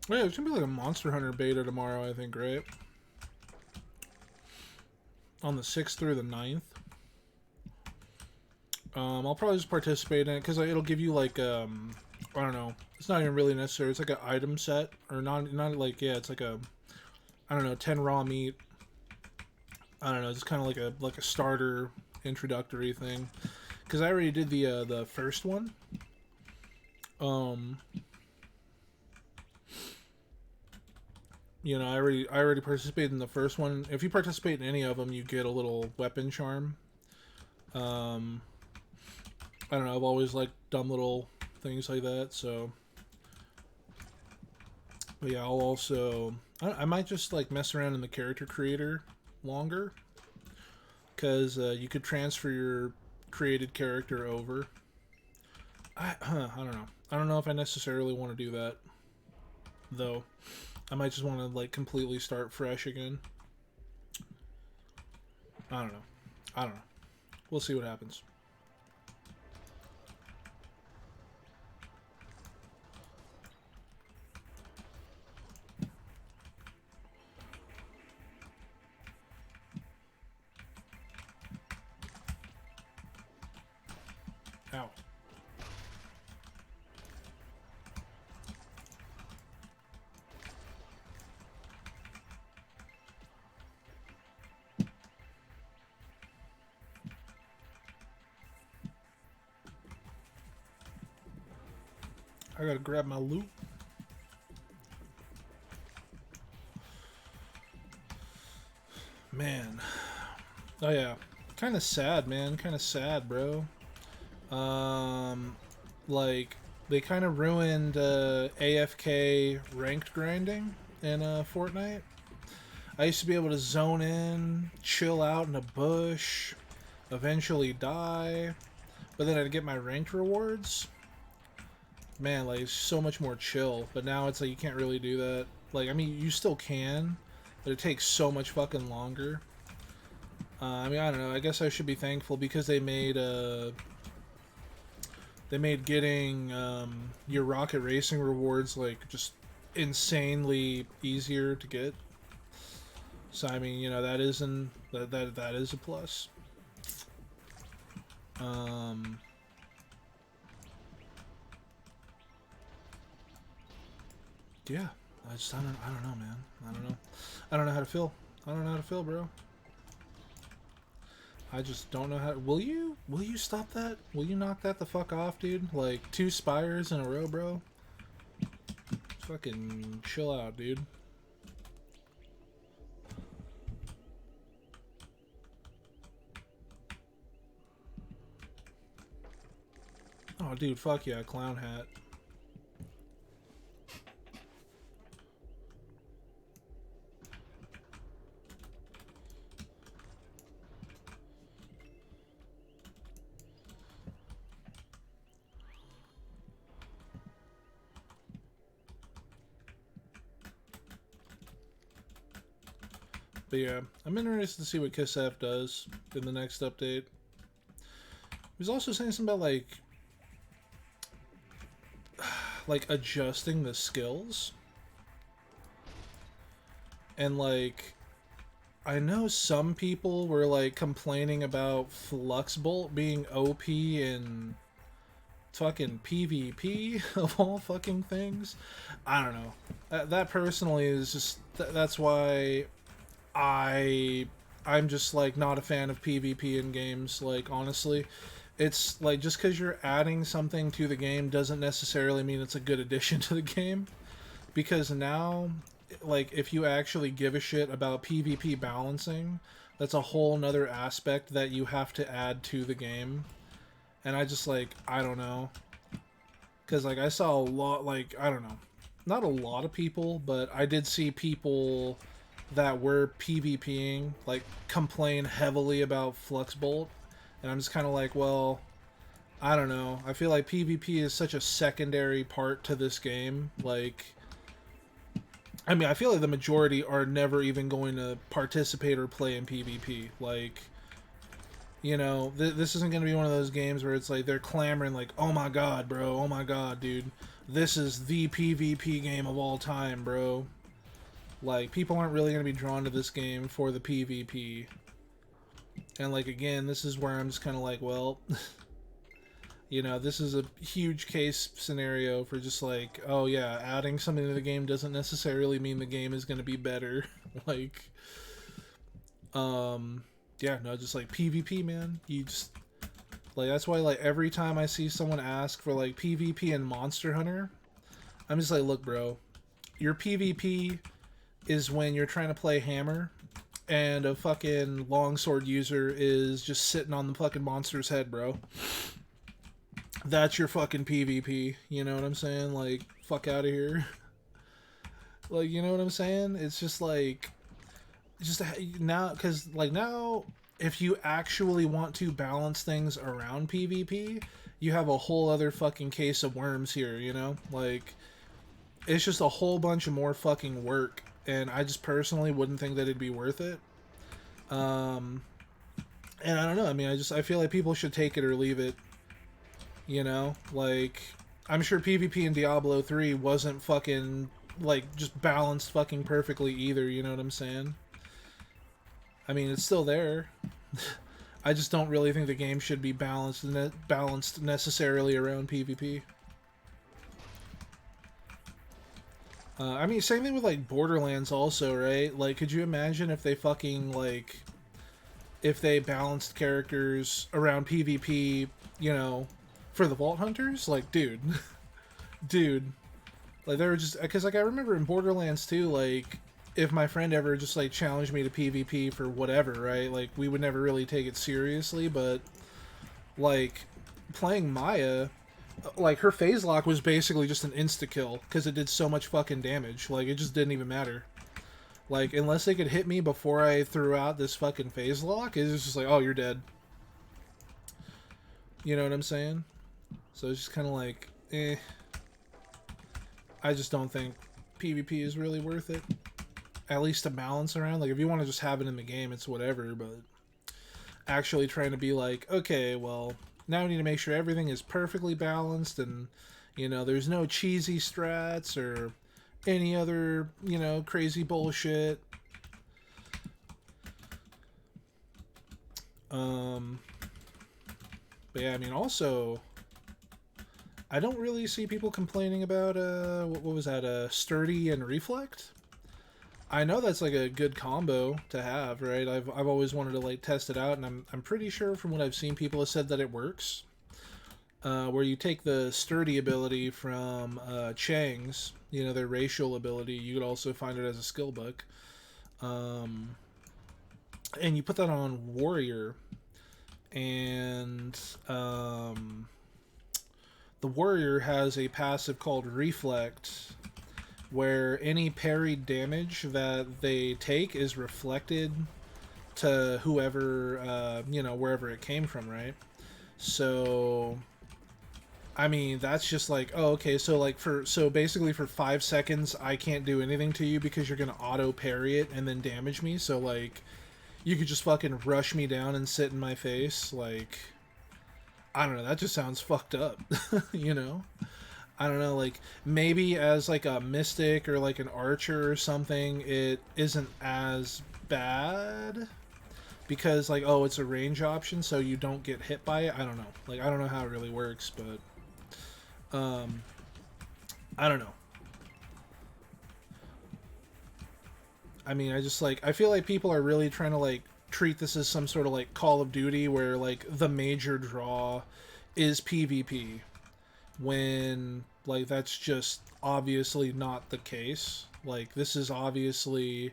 Yeah, there's gonna be like a Monster Hunter beta tomorrow, I think, right? On the 6th through the 9th. I'll probably just participate in it because it'll give you like I don't know. It's not even really necessary. It's like an item set, or not like, yeah. It's like a, I don't know, 10 raw meat. I don't know. It's kind of like a starter introductory thing. Because I already did the first one. I already participated in the first one. If you participate in any of them, you get a little weapon charm. I don't know. I've always liked dumb little things like that. So, but yeah, I'll also I might just like mess around in the character creator longer, because you could transfer your created character over. I don't know. I don't know if I necessarily want to do that, though. I might just want to like completely start fresh again. I don't know. I don't know. We'll see what happens. Ow. I gotta grab my loot. Man. Oh yeah. Kind of sad, man. Kind of sad, bro. Like, they kind of ruined AFK ranked grinding in Fortnite. I used to be able to zone in, chill out in a bush, eventually die, but then I'd get my ranked rewards. Man, like, it's so much more chill. But now it's like you can't really do that. Like, I mean, you still can, but it takes so much fucking longer. I mean, I don't know. I guess I should be thankful because they made getting your Rocket Racing rewards like just insanely easier to get. So I mean, that is that is a plus. Yeah, I don't know, man. I don't know how to feel. I don't know how to feel, bro. I just don't know how. Will you stop that? Will you knock that the fuck off, dude? Like 2 spires in a row, bro. Fucking chill out, dude. Oh, dude, fuck yeah, clown hat. But yeah, I'm interested to see what Kisef does in the next update. He was also saying something about like adjusting the skills. And like I know some people were like complaining about Fluxbolt being OP in fucking PvP of all fucking things. I don't know. That personally is just that's why I'm just like not a fan of PvP in games. Like honestly, it's like just because you're adding something to the game doesn't necessarily mean it's a good addition to the game. Because now, like if you actually give a shit about PvP balancing, that's a whole nother aspect that you have to add to the game. And I just like I don't know, because like I saw a lot, like I don't know, not a lot of people, but I did see people that were PvPing like complain heavily about Fluxbolt, and I'm just kind of like, well, I don't know. I feel like PvP is such a secondary part to this game. Like, I mean, I feel like the majority are never even going to participate or play in PvP. Like, you know, this isn't going to be one of those games where it's like they're clamoring like, oh my god, bro, oh my god, dude. This is the PvP game of all time, bro. Like, people aren't really going to be drawn to this game for the PvP. And, like, again, this is where I'm just kind of like, well, you know, this is a huge case scenario for just like, oh yeah, adding something to the game doesn't necessarily mean the game is going to be better. Like, yeah, no, just like PvP, man. You just, like, that's why, like, every time I see someone ask for, like, PvP and Monster Hunter, I'm just like, look, bro, your PvP is when you're trying to play Hammer and a fucking longsword user is just sitting on the fucking monster's head, bro. That's your fucking PvP. You know what I'm saying? Like, fuck out of here. Like, you know what I'm saying? It's just like, just now, because like now, if you actually want to balance things around PvP, you have a whole other fucking case of worms here, you know? Like, it's just a whole bunch of more fucking work, and I just personally wouldn't think that it'd be worth it. And I don't know, I mean, I feel like people should take it or leave it, you know? Like, I'm sure PvP in Diablo 3 wasn't fucking, like, just balanced fucking perfectly either, you know what I'm saying? I mean, it's still there. I just don't really think the game should be balanced necessarily around PvP. I mean, same thing with, like, Borderlands also, right? Like, could you imagine if they fucking, like, if they balanced characters around PvP, you know, for the Vault Hunters? Like, dude. Dude. Like, they were just... Because, like, I remember in Borderlands 2, like, if my friend ever just, like, challenged me to PvP for whatever, right? Like, we would never really take it seriously, but, like, playing Maya... Like, her phase lock was basically just an insta-kill, because it did so much fucking damage. Like, it just didn't even matter. Like, unless they could hit me before I threw out this fucking phase lock, it's just like, oh, you're dead. You know what I'm saying? So it's just kind of like, eh. I just don't think PvP is really worth it. At least to balance around. Like, if you want to just have it in the game, it's whatever, but actually trying to be like, okay, well... Now we need to make sure everything is perfectly balanced and, you know, there's no cheesy strats or any other, you know, crazy bullshit. But yeah, I mean, also, I don't really see people complaining about, what was that, Sturdy and Reflect? I know that's like a good combo to have, right? I've always wanted to like test it out, and I'm pretty sure from what I've seen, people have said that it works. Where you take the sturdy ability from Chang's, you know, their racial ability. You could also find it as a skill book, and you put that on Warrior, and the Warrior has a passive called Reflect, where any parried damage that they take is reflected to whoever, you know, wherever it came from, right? So, I mean, that's just like, oh, okay, so like so basically for 5 seconds I can't do anything to you because you're gonna auto parry it and then damage me. So like, you could just fucking rush me down and sit in my face. Like, I don't know. That just sounds fucked up. you know. I don't know. Like maybe as like a mystic or like an archer or something, it isn't as bad because like oh it's a range option so you don't get hit by it. I don't know. Like I don't know how it really works, but um I don't know. I mean, I just like I feel like people are really trying to like treat this as some sort of like Call of Duty where like the major draw is PvP when like that's just obviously not the case. Like this is obviously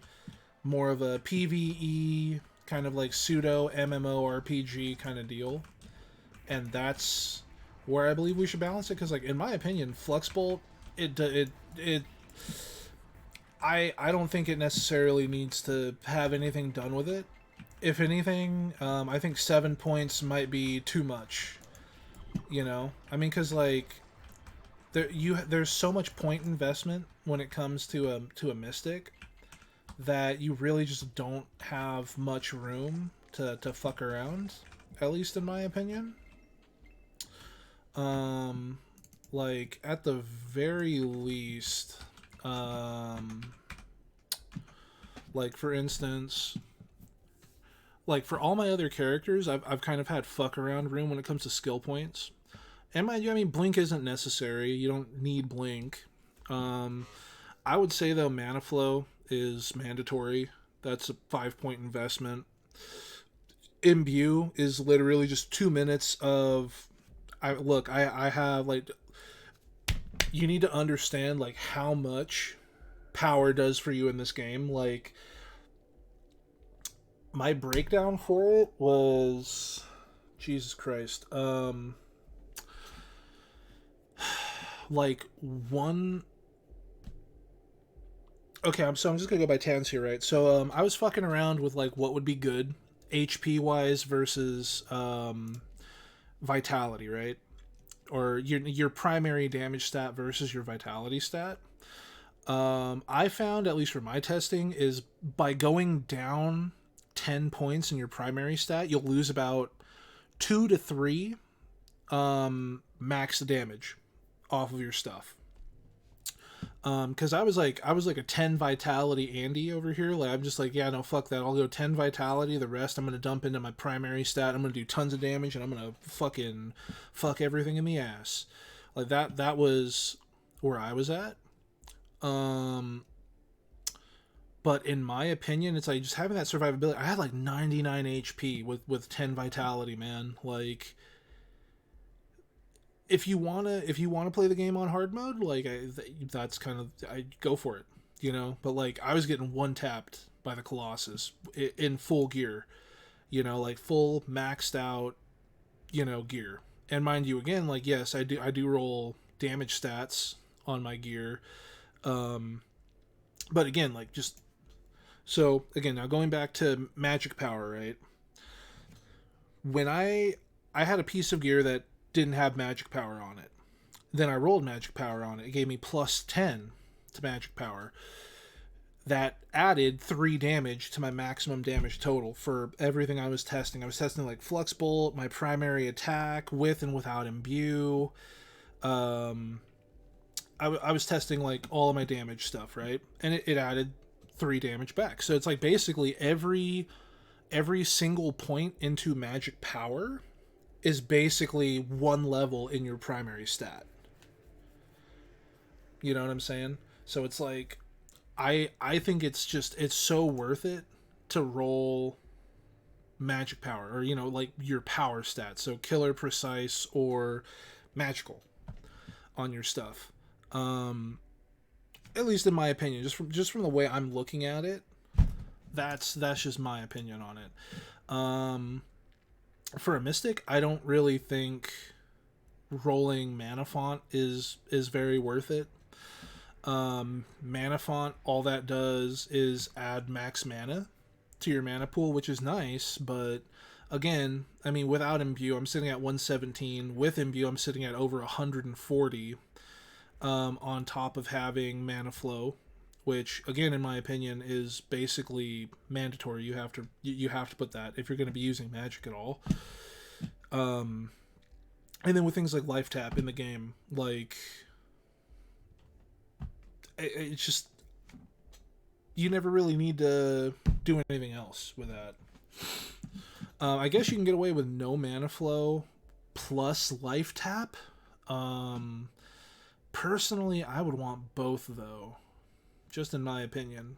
more of a PvE kind of like pseudo MMORPG kind of deal. And that's where I believe we should balance it because like in my opinion, Fluxbolt it I don't think it necessarily needs to have anything done with it. If anything, I think 7 points might be too much. You know, I mean, because like there's so much point investment when it comes to a mystic that you really just don't have much room to fuck around. At least in my opinion. Um, like at the very least, um, like for instance, like for all my other characters, I've kind of had fuck around room when it comes to skill points. And mind you, I mean blink isn't necessary. You don't need blink. Um, I would say though mana flow is mandatory. That's a 5 point investment. Imbue is literally just 2 minutes of I have like you need to understand like how much power does for you in this game. Like my breakdown for it was Jesus Christ. Like one okay, I'm just gonna go by tens here, right? So I was fucking around with like what would be good HP wise versus vitality, right? Or your primary damage stat versus your vitality stat. I found, at least for my testing, is by going down 10 points in your primary stat, you'll lose about 2 to 3 max damage off of your stuff. Because I was like a 10 vitality Andy over here. Like I'm just like, yeah, no, fuck that. I'll go 10 vitality. The rest I'm gonna dump into my primary stat. I'm gonna do tons of damage, and I'm gonna fucking fuck everything in the ass. Like that was where I was at. Um, but in my opinion, it's like just having that survivability. I had like 99 HP with 10 vitality, man. Like if you wanna play the game on hard mode, like that's kind of I go for it, you know. But like I was getting one tapped by the Colossus in full gear, you know, like full maxed out, gear. And mind you, again, like yes, I do roll damage stats on my gear, um, but again, like just so again now going back to magic power, right? When I had a piece of gear that didn't have magic power on it. Then I rolled magic power on it. It gave me plus 10 to magic power. That added 3 damage to my maximum damage total for everything I was testing. I was testing like Flux Bolt, my primary attack, with and without imbue. Um, I was testing like all of my damage stuff, right? And it added 3 damage back. So it's like basically every single point into magic power is basically one level in your primary stat. You know what I'm saying? So it's like I think it's so worth it to roll magic power or like your power stats. So killer, precise, or magical on your stuff. Um at least in my opinion, just from the way I'm looking at it, that's just my opinion on it. For a mystic, I don't really think rolling mana font is very worth it. Mana font, all that does is add max mana to your mana pool, which is nice, but Again, I mean, without imbue, I'm sitting at 117. With imbue, I'm sitting at over 140. On top of having mana flow, which again, in my opinion, is basically mandatory. You have to put that if you're going to be using magic at all. And then with things like life tap in the game, like it's just you never really need to do anything else with that. I guess you can get away with no mana flow plus life tap. Personally, I would want both though, just in my opinion.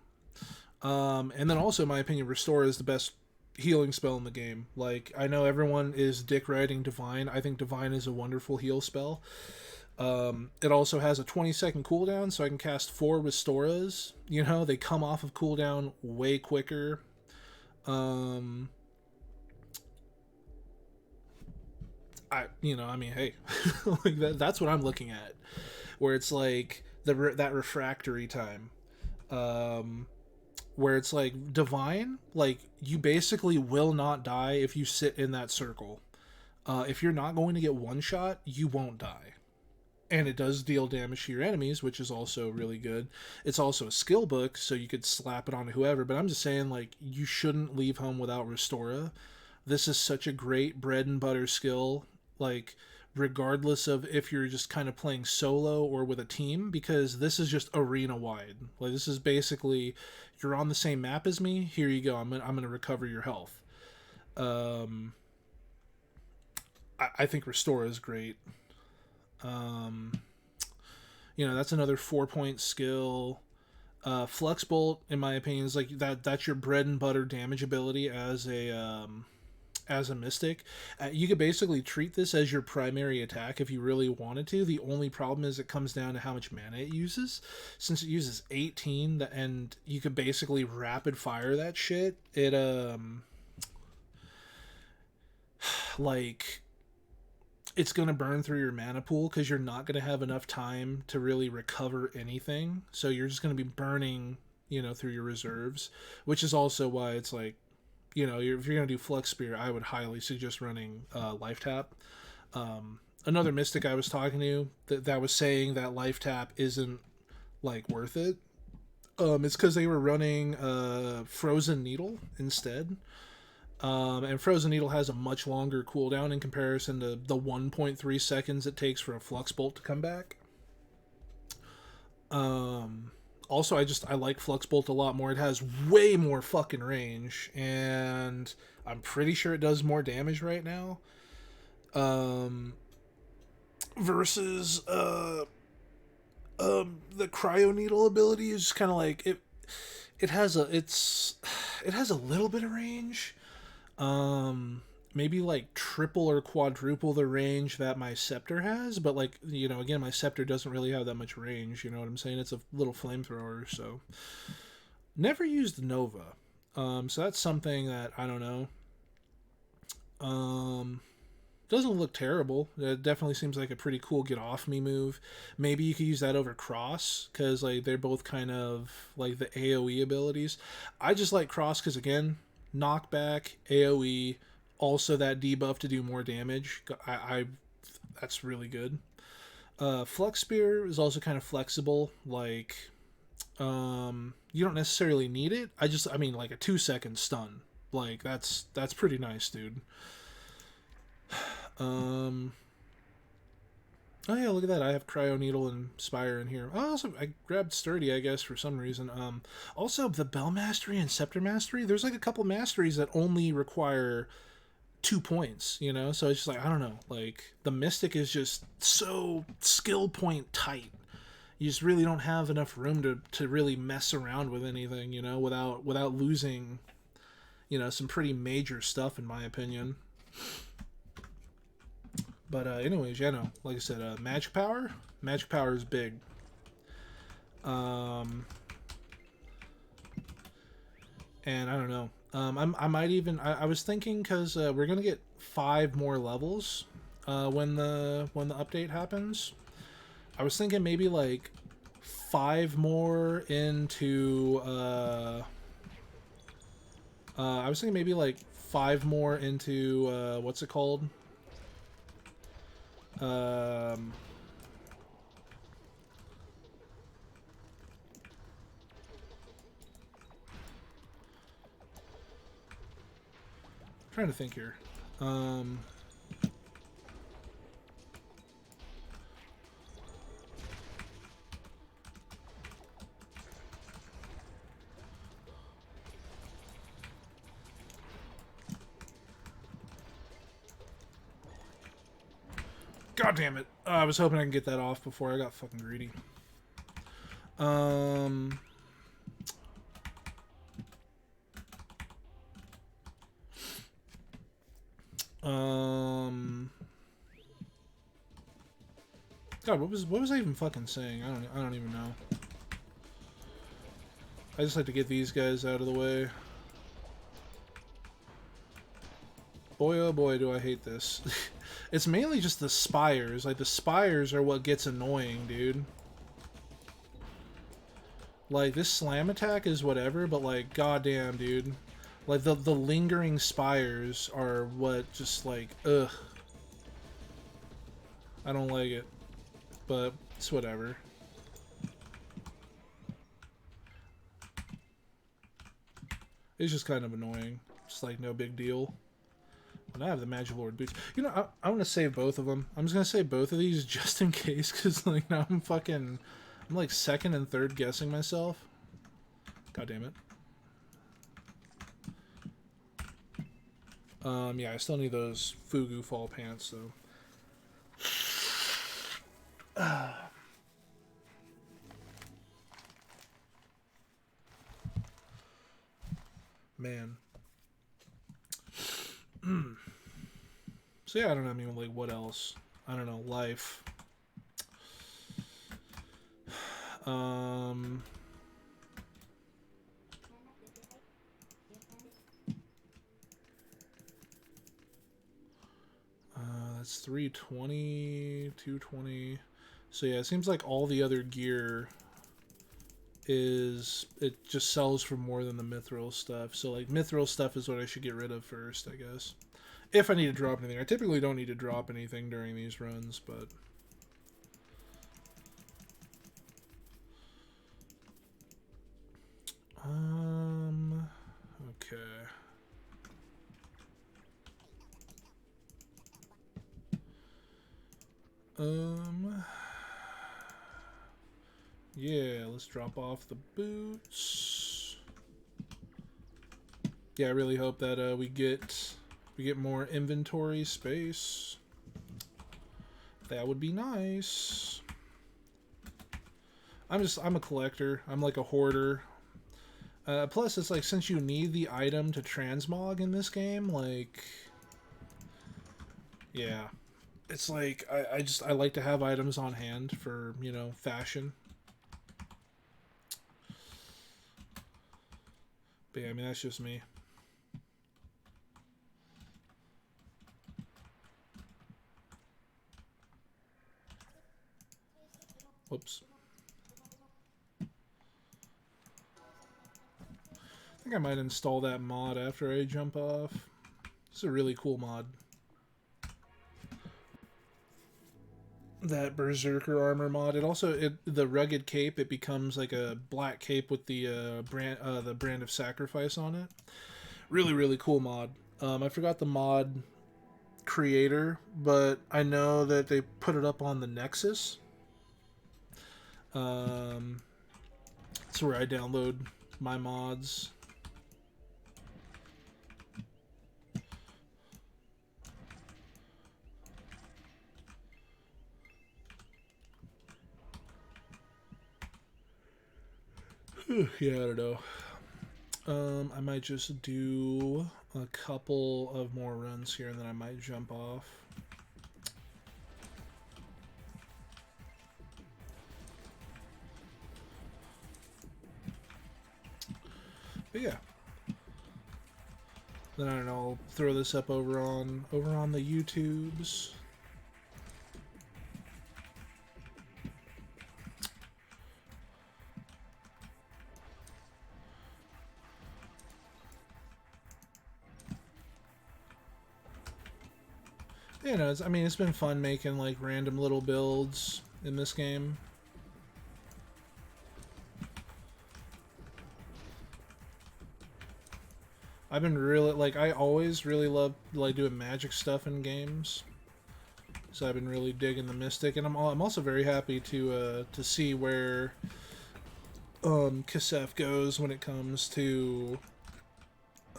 And then also, in my opinion, Restore is the best healing spell in the game. Like, I know everyone is dick riding Divine. I think Divine is a wonderful heal spell. It also has a 20-second cooldown, so I can cast 4 Restoras. You know, they come off of cooldown way quicker. I mean, hey, like that's what I'm looking at, where it's like that refractory time, where it's like Divine, like you basically will not die if you sit in that circle. If you're not going to get one shot, you won't die. And it does deal damage to your enemies, which is also really good. It's also a skill book, so you could slap it onto whoever. But I'm just saying, like, you shouldn't leave home without Restora. This is such a great bread and butter skill, like, regardless of if you're just kind of playing solo or with a team, because this is just arena wide. Like, this is basically, you're on the same map as me, here you go, I'm gonna recover your health. I think Restore is great. That's another 4-point skill. Flux Bolt, in my opinion, is like that's your bread and butter damage ability as a mystic. You could basically treat this as your primary attack if you really wanted to. The only problem is it comes down to how much mana it uses. Since it uses 18, and you could basically rapid fire that shit, it like, it's going to burn through your mana pool because you're not going to have enough time to really recover anything. So you're just going to be burning, through your reserves, which is also why it's like, if you're going to do Flux Spear, I would highly suggest running Life Tap. Another Mystic I was talking to that was saying that Life Tap isn't, like, worth it. It's because they were running Frozen Needle instead. And Frozen Needle has a much longer cooldown in comparison to the 1.3 seconds it takes for a Flux Bolt to come back. Also, I like Flux Bolt a lot more. It has way more fucking range, and I'm pretty sure it does more damage right now. Versus the Cryo Needle ability is just kind of like it has a little bit of range. Maybe like triple or quadruple the range that my Scepter has, but like, again, my Scepter doesn't really have that much range, you know what I'm saying? It's a little flamethrower, so. Never used Nova. So that's something that, I don't know. Doesn't look terrible. It definitely seems like a pretty cool get off me move. Maybe you could use that over Cross, because like they're both kind of like the AoE abilities. I just like Cross because, again, knockback, AoE, also that debuff to do more damage. That's really good. Flux Spear is also kind of flexible. Like, you don't necessarily need it. I mean, like a 2-second stun. Like, that's pretty nice, dude. Oh yeah, look at that. I have Cryo Needle and Spire in here. Oh, also, I grabbed Sturdy, I guess, for some reason. Also, the Bell Mastery and Scepter Mastery, there's like a couple masteries that only require 2 points, So it's just like, I don't know. Like, the Mystic is just so skill point tight. You just really don't have enough room to really mess around with anything, without losing, some pretty major stuff, in my opinion. But anyways, like I said, Magic Power is big. And I don't know. I might even. I was thinking, because we're gonna get 5 more levels when the update happens. I was thinking maybe like 5 more into I was thinking maybe like 5 more into what's it called? Um, trying to think here. God damn it. I was hoping I can get that off before I got fucking greedy. God, what was I even fucking saying? I don't even know. I just like to get these guys out of the way. Boy, oh boy, do I hate this. It's mainly just the spires. Like, the spires are what gets annoying, dude. Like, this slam attack is whatever, but, like, goddamn, dude. Like, the lingering spires are what just, like, ugh. I don't like it. But it's whatever. It's just kind of annoying. Just, like, no big deal. But I have the Magilord boots. You know, I'm gonna save both of them. I'm just gonna save both of these just in case, because, like, now I'm like, second and third guessing myself. God damn it. Yeah, I still need those Fugu fall pants, though. Man. So yeah, I don't know, I mean, like, what else? I don't know, life. That's 320, 220. So yeah, it seems like all the other gear it just sells for more than the mithril stuff. So, like, mithril stuff is what I should get rid of first, I guess. If I need to drop anything. I typically don't need to drop anything during these runs, but... Okay. Yeah, let's drop off the boots. Yeah, I really hope that we get more inventory space. That would be nice. I'm a collector. I'm like a hoarder. Plus, it's like, since you need the item to transmog in this game, like, yeah, it's like I like to have items on hand for, you know, fashion. But yeah, I mean, that's just me. Whoops. I think I might install that mod after I jump off. It's a really cool mod. That Berserker armor mod. It also, the rugged cape, it becomes like a black cape with the brand of sacrifice on it. Really, really cool mod. I forgot the mod creator, but I know that they put it up on the Nexus. That's where I download my mods. Yeah, I don't know. I might just do a couple of more runs here, and then I might jump off. But yeah. Then I don't know, I'll throw this up over on the YouTubes. You know, I mean, it's been fun making like random little builds in this game. I've been really like I always really love like doing magic stuff in games, so I've been really digging the Mystic, and I'm also very happy to see where Kasef goes when it comes to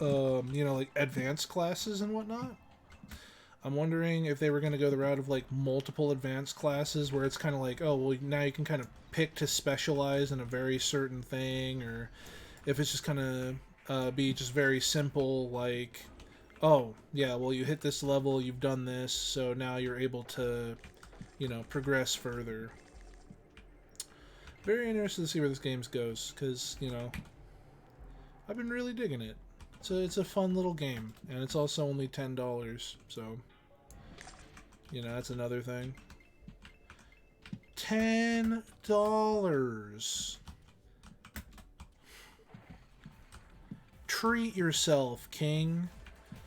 you know, like advanced classes and whatnot. I'm wondering if they were going to go the route of like multiple advanced classes where it's kind of like, oh, well, now you can kind of pick to specialize in a very certain thing, or if it's just kind of be just very simple, like, oh, yeah, well, you hit this level, you've done this, so now you're able to, you know, progress further. Very interested to see where this game goes, because, you know, I've been really digging it. It's a fun little game, and it's also only $10, so, you know, that's another thing. $10. Treat yourself, King.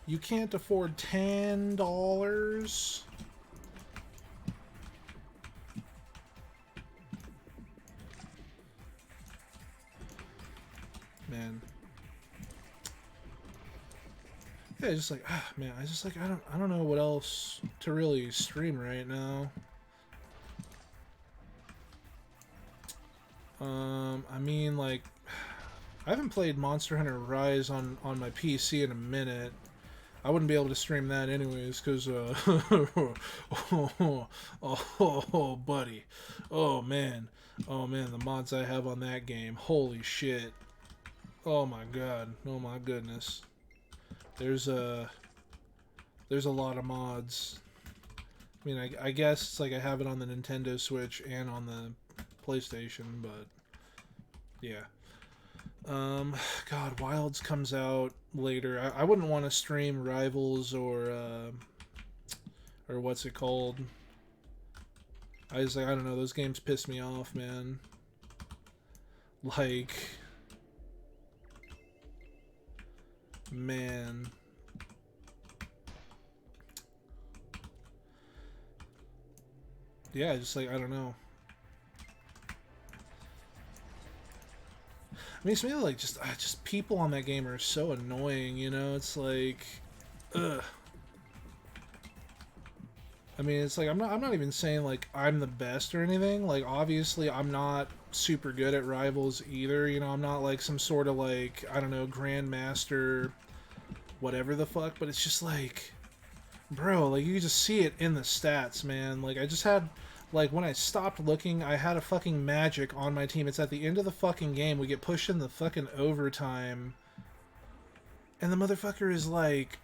You can't afford $10. Man. Yeah, just like man, I just like I don't know what else to really stream right now. I mean, like, I haven't played Monster Hunter Rise on my PC in a minute. I wouldn't be able to stream that anyways, because, oh, buddy. Oh, man. Oh, man, the mods I have on that game. Holy shit. Oh, my God. Oh, my goodness. There's a lot of mods. I mean, I guess it's like I have it on the Nintendo Switch and on the PlayStation, but yeah. God, Wilds comes out later. I wouldn't want to stream Rivals or what's it called? I just like I don't know. Those games piss me off, man. Like, man. Yeah, just like I don't know. I mean, it's really like just people on that game are so annoying, you know? It's like, ugh. I mean, it's like I'm not even saying like I'm the best or anything. Like obviously I'm not super good at Rivals either, you know? I'm not like some sort of like, I don't know, grandmaster whatever the fuck, but it's just like, bro, like you just see it in the stats, man. Like I just had like when I stopped looking, I had a fucking Magic on my team. It's at the end of the fucking game. We get pushed in the fucking overtime. And the motherfucker is like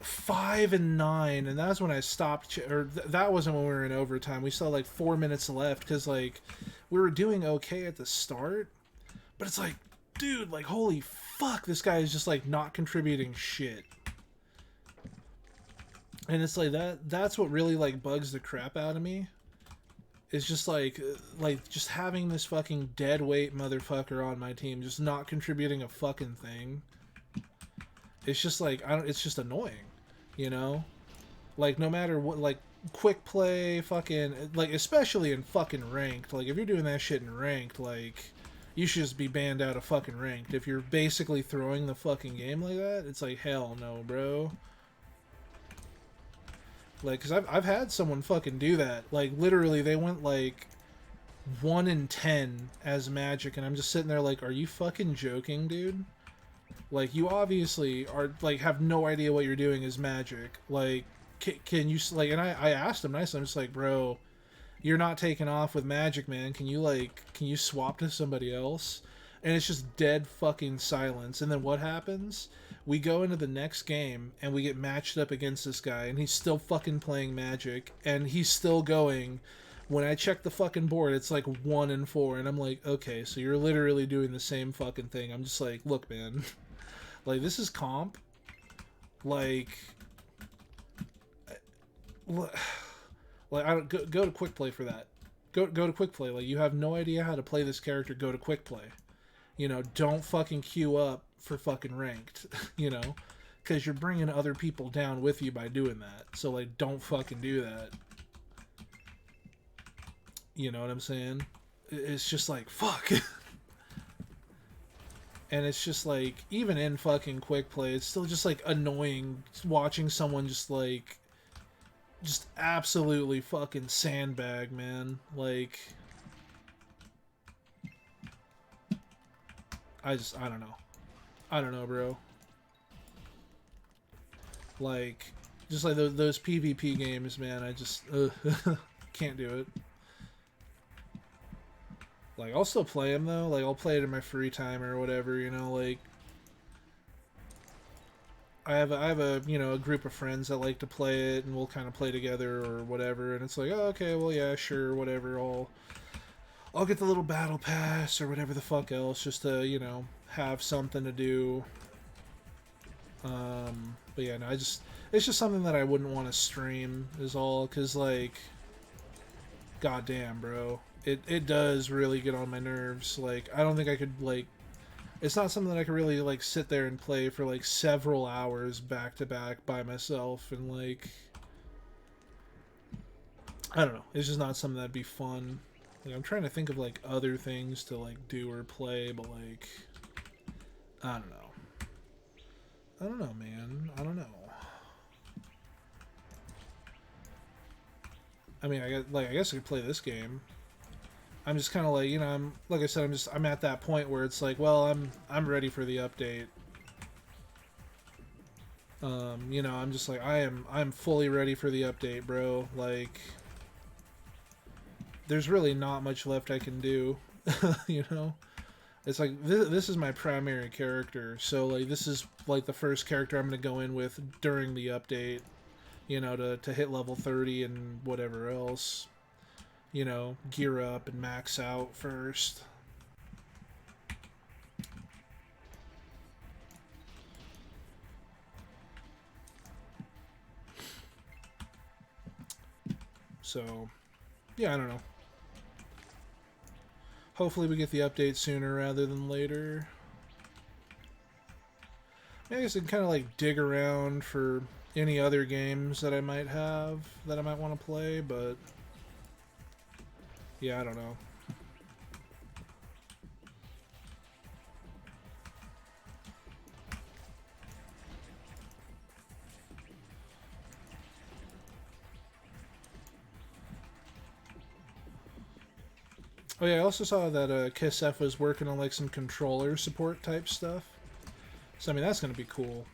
5-9, and that's when I stopped. That wasn't when we were in overtime. We still had like 4 minutes left because like we were doing okay at the start, but it's like, dude, like holy fuck, this guy is just like not contributing shit. And it's like that's what really like bugs the crap out of me. It's just like just having this fucking dead weight motherfucker on my team just not contributing a fucking thing. It's just like it's just annoying, you know? Like no matter what, like quick play fucking like especially in fucking ranked, like if you're doing that shit in ranked, like you should just be banned out of fucking ranked. If you're basically throwing the fucking game like that, it's like hell no, bro. Like, cause I've had someone fucking do that. Like, literally, they went like 1-10 as Magic, and I'm just sitting there like, are you fucking joking, dude? Like, you obviously are like have no idea what you're doing as Magic. Like, can you like? And I asked him nicely. I'm just like, bro, you're not taking off with Magic, man. Can you swap to somebody else? And it's just dead fucking silence. And then what happens? We go into the next game and we get matched up against this guy, and he's still fucking playing Magic, and he's still going. When I check the fucking board, it's like 1-4, and I'm like, okay, so you're literally doing the same fucking thing. I'm just like, look, man, like this is comp. Like I don't go to quick play for that. Go to quick play. Like you have no idea how to play this character. Go to quick play. You know, don't fucking queue up for fucking ranked. You know, because you're bringing other people down with you by doing that. So like, don't fucking do that. You know what I'm saying? It's just like, fuck. And it's just like, even in fucking quick play, it's still just like annoying watching someone just absolutely fucking sandbag, man. Like, I don't know. I don't know, bro. Like, just like those PvP games, man, I just can't do it. Like, I'll still play them, though. Like, I'll play it in my free time or whatever, you know, like... I have a you know, a group of friends that like to play it, and we'll kind of play together or whatever, and it's like, oh, okay, well, yeah, sure, whatever, I'll get the little battle pass or whatever the fuck else, just to, you know, have something to do. But yeah, no, it's just something that I wouldn't want to stream, is all, because, like, goddamn, bro. It does really get on my nerves. Like, I don't think I could, like, it's not something that I could really, like, sit there and play for, like, several hours back to back by myself, and, like, I don't know. It's just not something that'd be fun. Like, I'm trying to think of, like, other things to, like, do or play, but, like, I don't know. I don't know, man. I don't know. I mean, I guess I could play this game. I'm just kind of like, you know, I'm like I said, I'm at that point where it's like, well, I'm ready for the update. You know, I'm just like, I'm fully ready for the update, bro. Like, there's really not much left I can do. You know, it's like this is my primary character, so like this is like the first character I'm gonna go in with during the update. You know, to hit level 30 and whatever else. You know, gear up and max out first. So, yeah, I don't know. Hopefully we get the update sooner rather than later. I guess I can kind of like dig around for any other games that I might have that I might want to play, but yeah, I don't know. Oh yeah, I also saw that KissF was working on like some controller support type stuff. So I mean, that's going to be cool.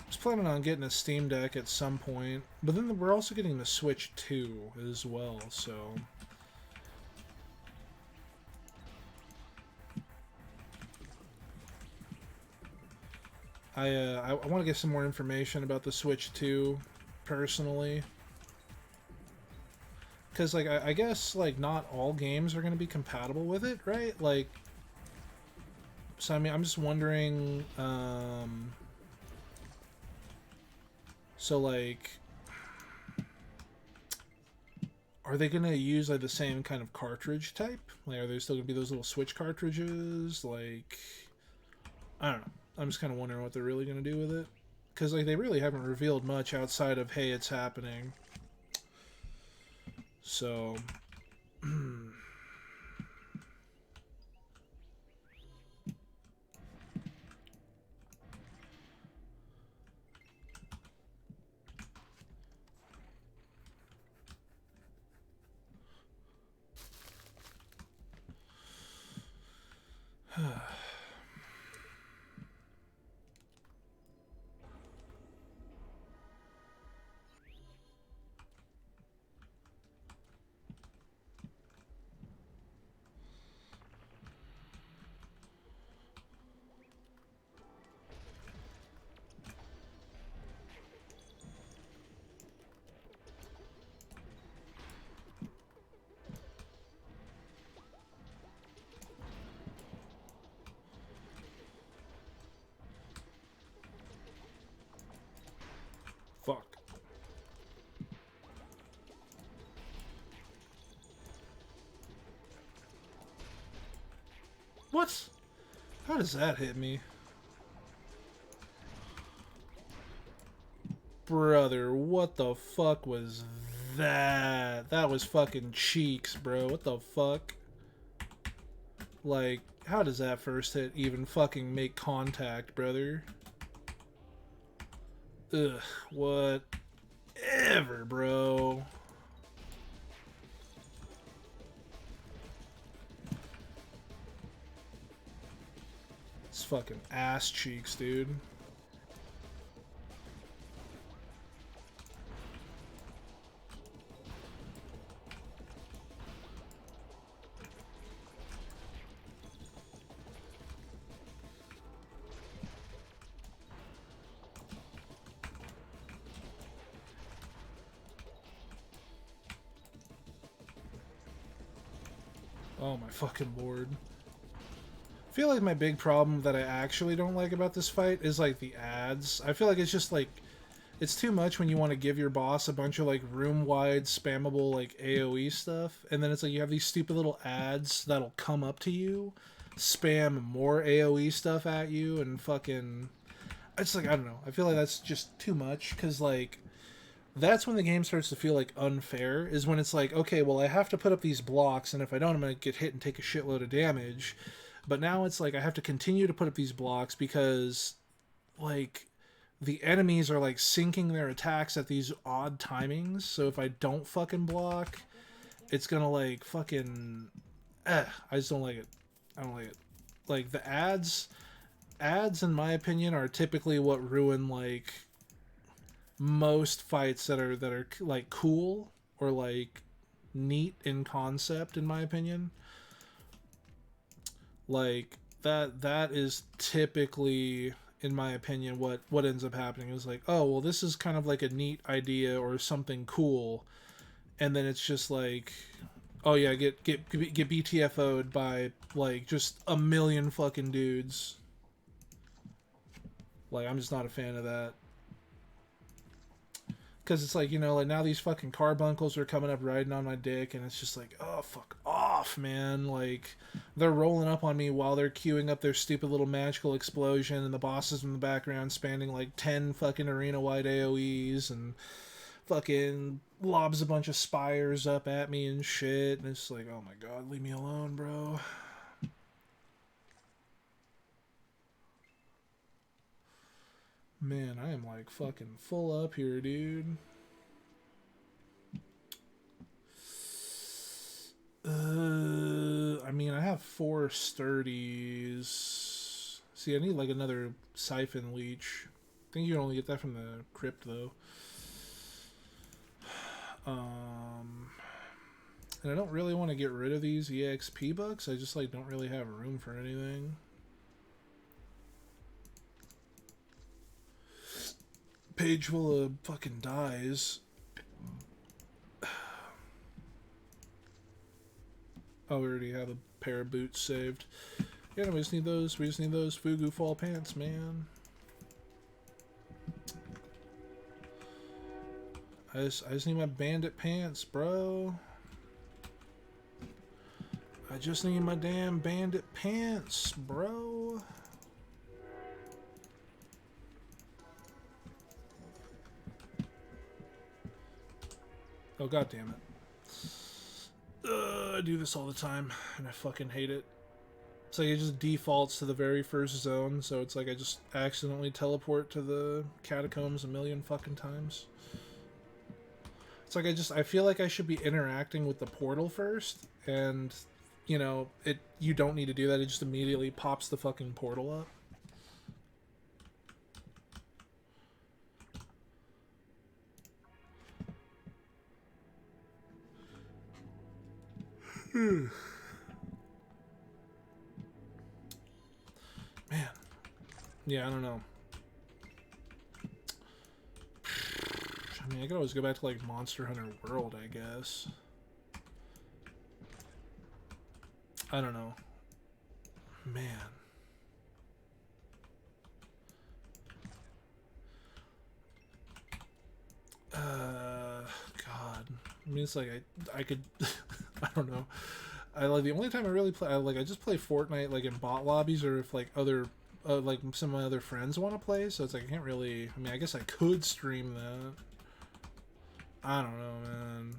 I was planning on getting a Steam Deck at some point, but then we're also getting the Switch 2 as well, so... I want to get some more information about the Switch 2, personally. Because, like, I guess, like, not all games are going to be compatible with it, right? Like, so, I mean, I'm just wondering, so, like, are they going to use, like, the same kind of cartridge type? Like, are there still going to be those little Switch cartridges? Like, I don't know. I'm just kind of wondering what they're really going to do with it. Because, like, they really haven't revealed much outside of, hey, it's happening. So... Fuck. What? How does that hit me? Brother, what the fuck was that? That was fucking cheeks, bro. What the fuck? Like, how does that first hit even fucking make contact, brother? Ugh, whatever, bro. It's fucking ass cheeks, dude. Oh my fucking lord. I feel like my big problem that I actually don't like about this fight is like the ads. I feel like it's just like it's too much when you want to give your boss a bunch of like room-wide spammable like AoE stuff, and then it's like you have these stupid little ads that'll come up to you, spam more AoE stuff at you, and fucking it's like I don't know. I feel like that's just too much because like that's when the game starts to feel like unfair is when it's like, okay, well, I have to put up these blocks, and if I don't, I'm going to get hit and take a shitload of damage. But now it's like I have to continue to put up these blocks because, like, the enemies are, like, syncing their attacks at these odd timings. So if I don't fucking block, it's going to, like, fucking... I just don't like it. I don't like it. Like, the ads, in my opinion, are typically what ruin, like most fights that are like cool or like neat in concept, in my opinion. Like that is typically, in my opinion, what ends up happening is like, oh well, this is kind of like a neat idea or something cool, and then it's just like, oh yeah, get BTFO'd by like just a million fucking dudes. Like, I'm just not a fan of that. Because it's like, you know, like now these fucking carbuncles are coming up riding on my dick, and it's just like, oh, fuck off, man. Like, they're rolling up on me while they're queuing up their stupid little magical explosion, and the bosses in the background spanning like 10 fucking arena-wide AoEs, and fucking lobs a bunch of spires up at me and shit, and it's like, oh my god, leave me alone, bro. Man, I am like fucking full up here, dude. I mean, I have 4 sturdies. See, I need like another siphon leech. I think you can only get that from the crypt, though. And I don't really want to get rid of these EXP bucks. I just like don't really have room for anything. Page full of fucking dies. Oh, we already have a pair of boots saved. Yeah, no, we just need those. We just need those Fugu fall pants, man. I just need my bandit pants, bro. I just need my damn bandit pants, bro. Oh, god damn it. I do this all the time, and I fucking hate it. It's like it just defaults to the very first zone, so it's like I just accidentally teleport to the catacombs a million fucking times. It's like I feel like I should be interacting with the portal first, and, you know, you don't need to do that, it just immediately pops the fucking portal up. Man. Yeah, I don't know. I mean, I could always go back to, like, Monster Hunter World, I guess. I don't know. Man. God. I mean, it's like I could... I don't know. The only time I really play... I just play Fortnite, like, in bot lobbies, or if, like, other like some of my other friends want to play, so it's like I can't really. I mean, I guess I could stream that. I don't know, man.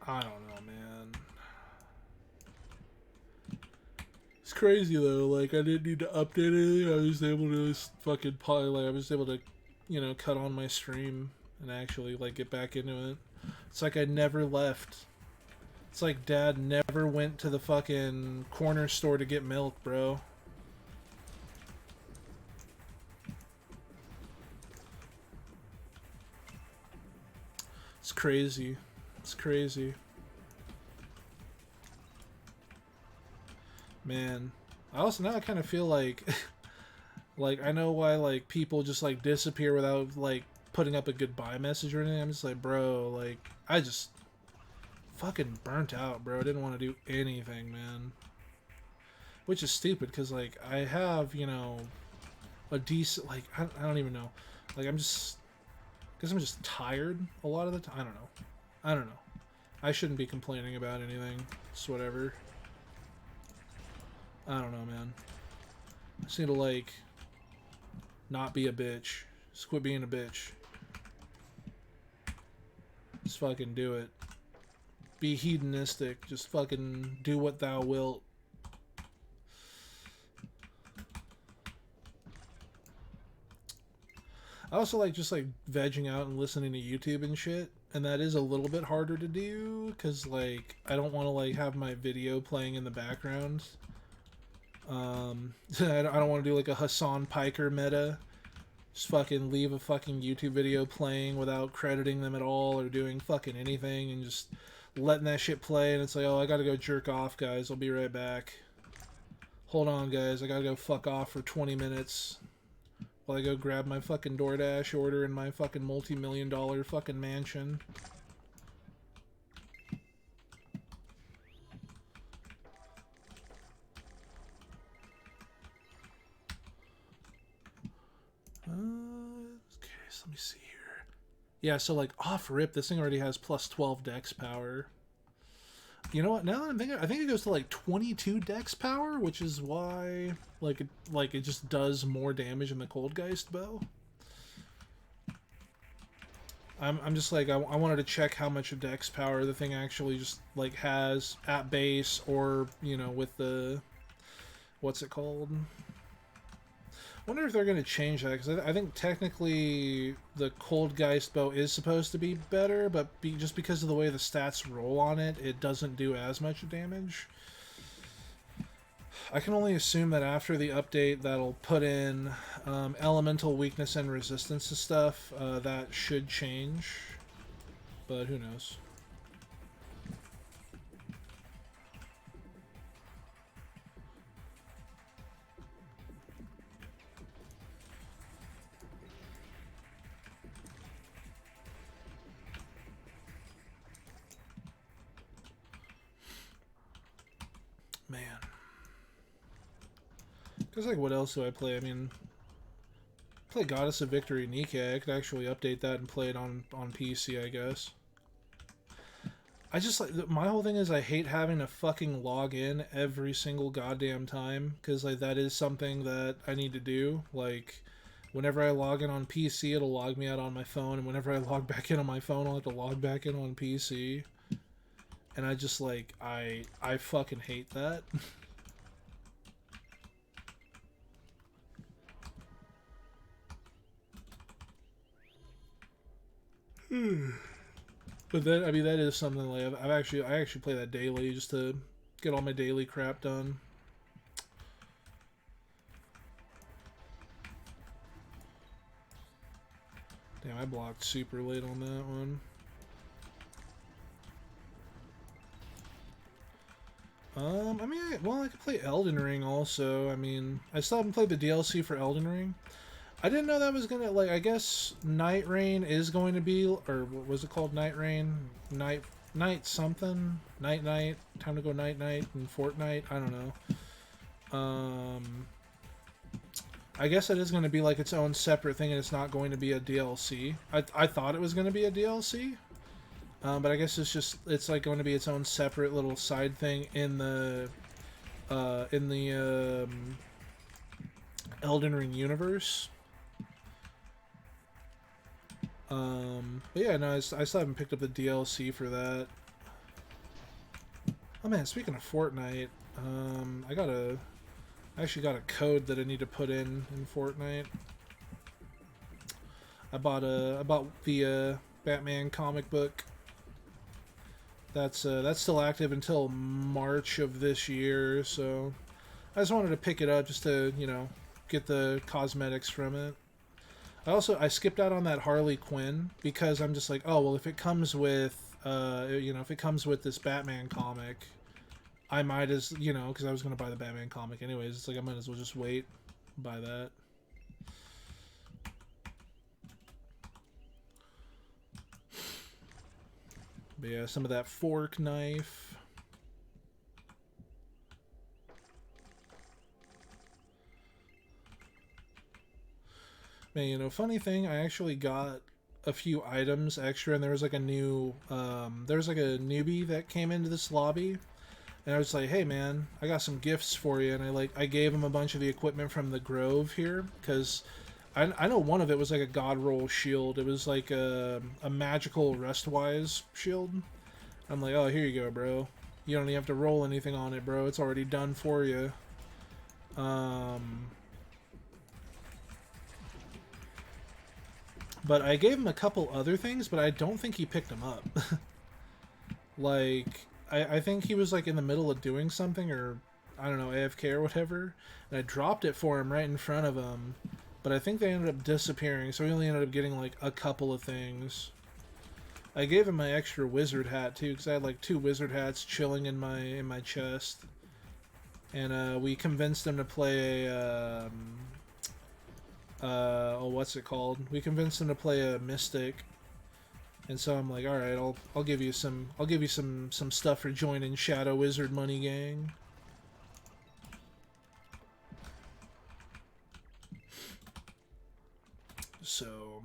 I don't know, man. It's crazy though. Like I didn't need to update anything. I was able to just fucking probably like I was able to, you know, cut on my stream and actually like get back into it. It's like I never left. It's like Dad never went to the fucking corner store to get milk, bro. It's crazy. It's crazy. Man. I also now I kind of feel like like I know why like people just like disappear without like putting up a goodbye message or anything. I'm just like, bro, like I just fucking burnt out, bro. I didn't want to do anything, man. Which is stupid because like I have, you know, a decent like I don't even know. Like I'm just because I'm just tired a lot of the time. I don't know. I shouldn't be complaining about anything. It's whatever. I don't know, man. I just need to, like, not be a bitch. Just quit being a bitch. Just fucking do it. Be hedonistic. Just fucking do what thou wilt. I also like just like vegging out and listening to YouTube and shit. And that is a little bit harder to do because like I don't want to like have my video playing in the background. I don't want to do like a Hassan Piker meta. Just fucking leave a fucking YouTube video playing without crediting them at all or doing fucking anything and just letting that shit play and it's like, oh, I gotta go jerk off, guys. I'll be right back. Hold on, guys. I gotta go fuck off for 20 minutes while I go grab my fucking DoorDash order in my fucking multi-million-dollar fucking mansion. Okay, so let me see here. Yeah, so like off rip, this thing already has plus 12 dex power. You know what? Now that I'm thinking, I think it goes to like 22 dex power, which is why like it just does more damage than the Coldgeist bow. I'm just like I wanted to check how much of dex power the thing actually just like has at base or you know with the what's it called. I wonder if they're going to change that, because I think technically the Coldgeist bow is supposed to be better, but just because of the way the stats roll on it, it doesn't do as much damage. I can only assume that after the update that'll put in elemental weakness and resistance to stuff, that should change, but who knows. Man. Because, like, what else do I play? I mean, play Goddess of Victory Nikke. I could actually update that and play it on PC, I guess. I just, like, my whole thing is I hate having to fucking log in every single goddamn time. Because, like, that is something that I need to do. Like, whenever I log in on PC, it'll log me out on my phone. And whenever I log back in on my phone, I'll have to log back in on PC. And I just, like, I fucking hate that. But then, I mean, that is something like I actually play that daily just to get all my daily crap done. Damn, I blocked super late on that one. I mean, well, I could play Elden Ring also. I mean, I still haven't played the DLC for Elden Ring. I didn't know that was gonna, like, I guess Night Rain is going to be, or what was it called? Night Rain? Night something? Night, time to go night in Fortnite? I don't know. I guess it is going to be like its own separate thing and it's not going to be a DLC. I thought it was going to be a DLC. But I guess it's like going to be its own separate little side thing in the Elden Ring universe. But yeah, no, I still haven't picked up the DLC for that. Oh man, speaking of Fortnite, I actually got a code that I need to put in Fortnite. I bought the Batman comic book. That's still active until March of this year, so I just wanted to pick it up just to, get the cosmetics from it. I skipped out on that Harley Quinn because I'm just like, oh well, if it comes with if it comes with this Batman comic, I might as because I was gonna buy the Batman comic anyways. It's like I might as well just wait, buy that. But yeah, some of that fork knife. Man, funny thing, I actually got a few items extra, and there was like a newbie that came into this lobby, and I was like, hey man, I got some gifts for you, and I gave him a bunch of the equipment from the Grove here, because I know one of it was like a God Roll shield. It was like a magical Restwise shield. I'm like, oh, here you go, bro. You don't even have to roll anything on it, bro. It's already done for you. But I gave him a couple other things, but I don't think he picked them up. Like, I think he was like in the middle of doing something, or I don't know, AFK or whatever, and I dropped it for him right in front of him. But I think they ended up disappearing, so he only ended up getting like a couple of things. I gave him my extra wizard hat too, because I had like 2 wizard hats chilling in my chest, and we convinced him to play a what's it called? We convinced him to play a mystic, and so I'm like, all right, I'll give you some stuff for joining Shadow Wizard Money Gang. So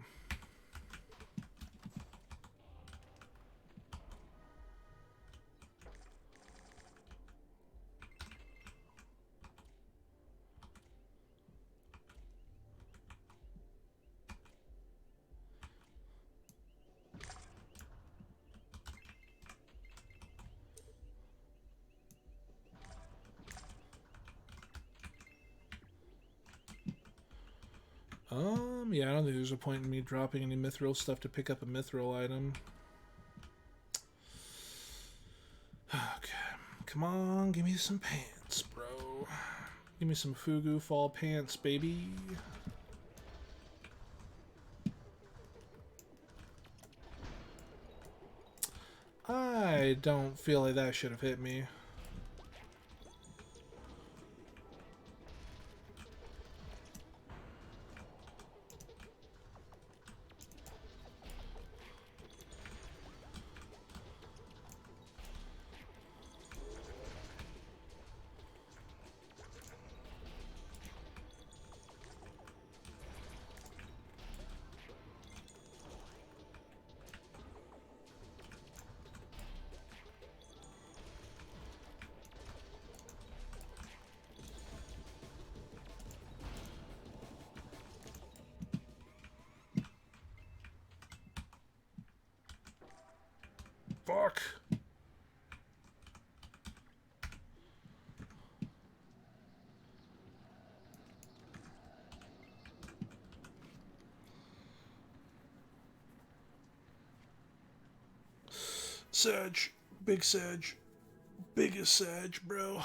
yeah, I don't think there's a point in me dropping any mithril stuff to pick up a mithril item. Okay, come on, give me some pants, bro. Give me some Fugu fall pants, baby. I don't feel like that should have hit me. Fuck. Sedge. Big Sedge. Biggest Sedge, bro.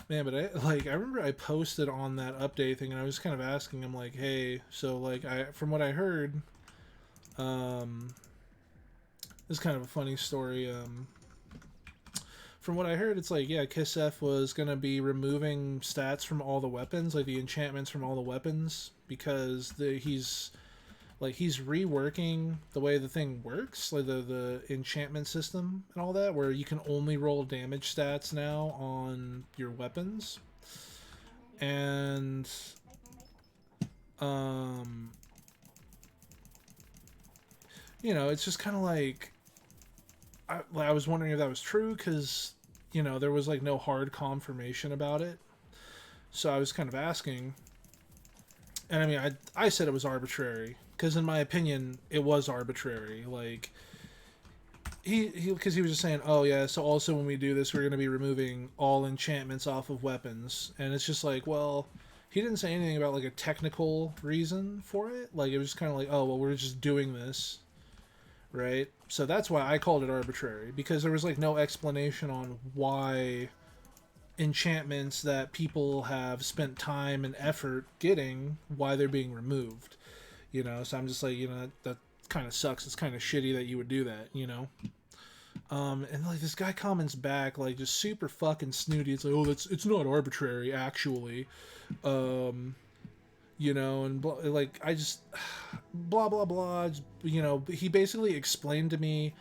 Man, but I remember I posted on that update thing, and I was kind of asking him like, hey, so like from what I heard, this is kind of a funny story. From what I heard, it's like, yeah, Kisef was gonna be removing stats from all the weapons, like the enchantments from all the weapons, because he's like he's reworking the way the thing works, like the enchantment system and all that, where you can only roll damage stats now on your weapons. And um it's just kind of like I was wondering if that was true, because there was like no hard confirmation about it. So I was kind of asking, and I mean, I said it was arbitrary, because in my opinion it was arbitrary. Like because he was just saying, oh yeah, so also when we do this, we're going to be removing all enchantments off of weapons. And it's just like, well, he didn't say anything about like a technical reason for it. Like it was kind of like, oh well, we're just doing this, right? So that's why I called it arbitrary, because there was like no explanation on why enchantments that people have spent time and effort getting, why they're being removed. So I'm just like, that kind of sucks. It's kind of shitty that you would do that. And like this guy comments back like just super fucking snooty. It's like, oh, it's not arbitrary actually. And like I just blah blah blah. He basically explained to me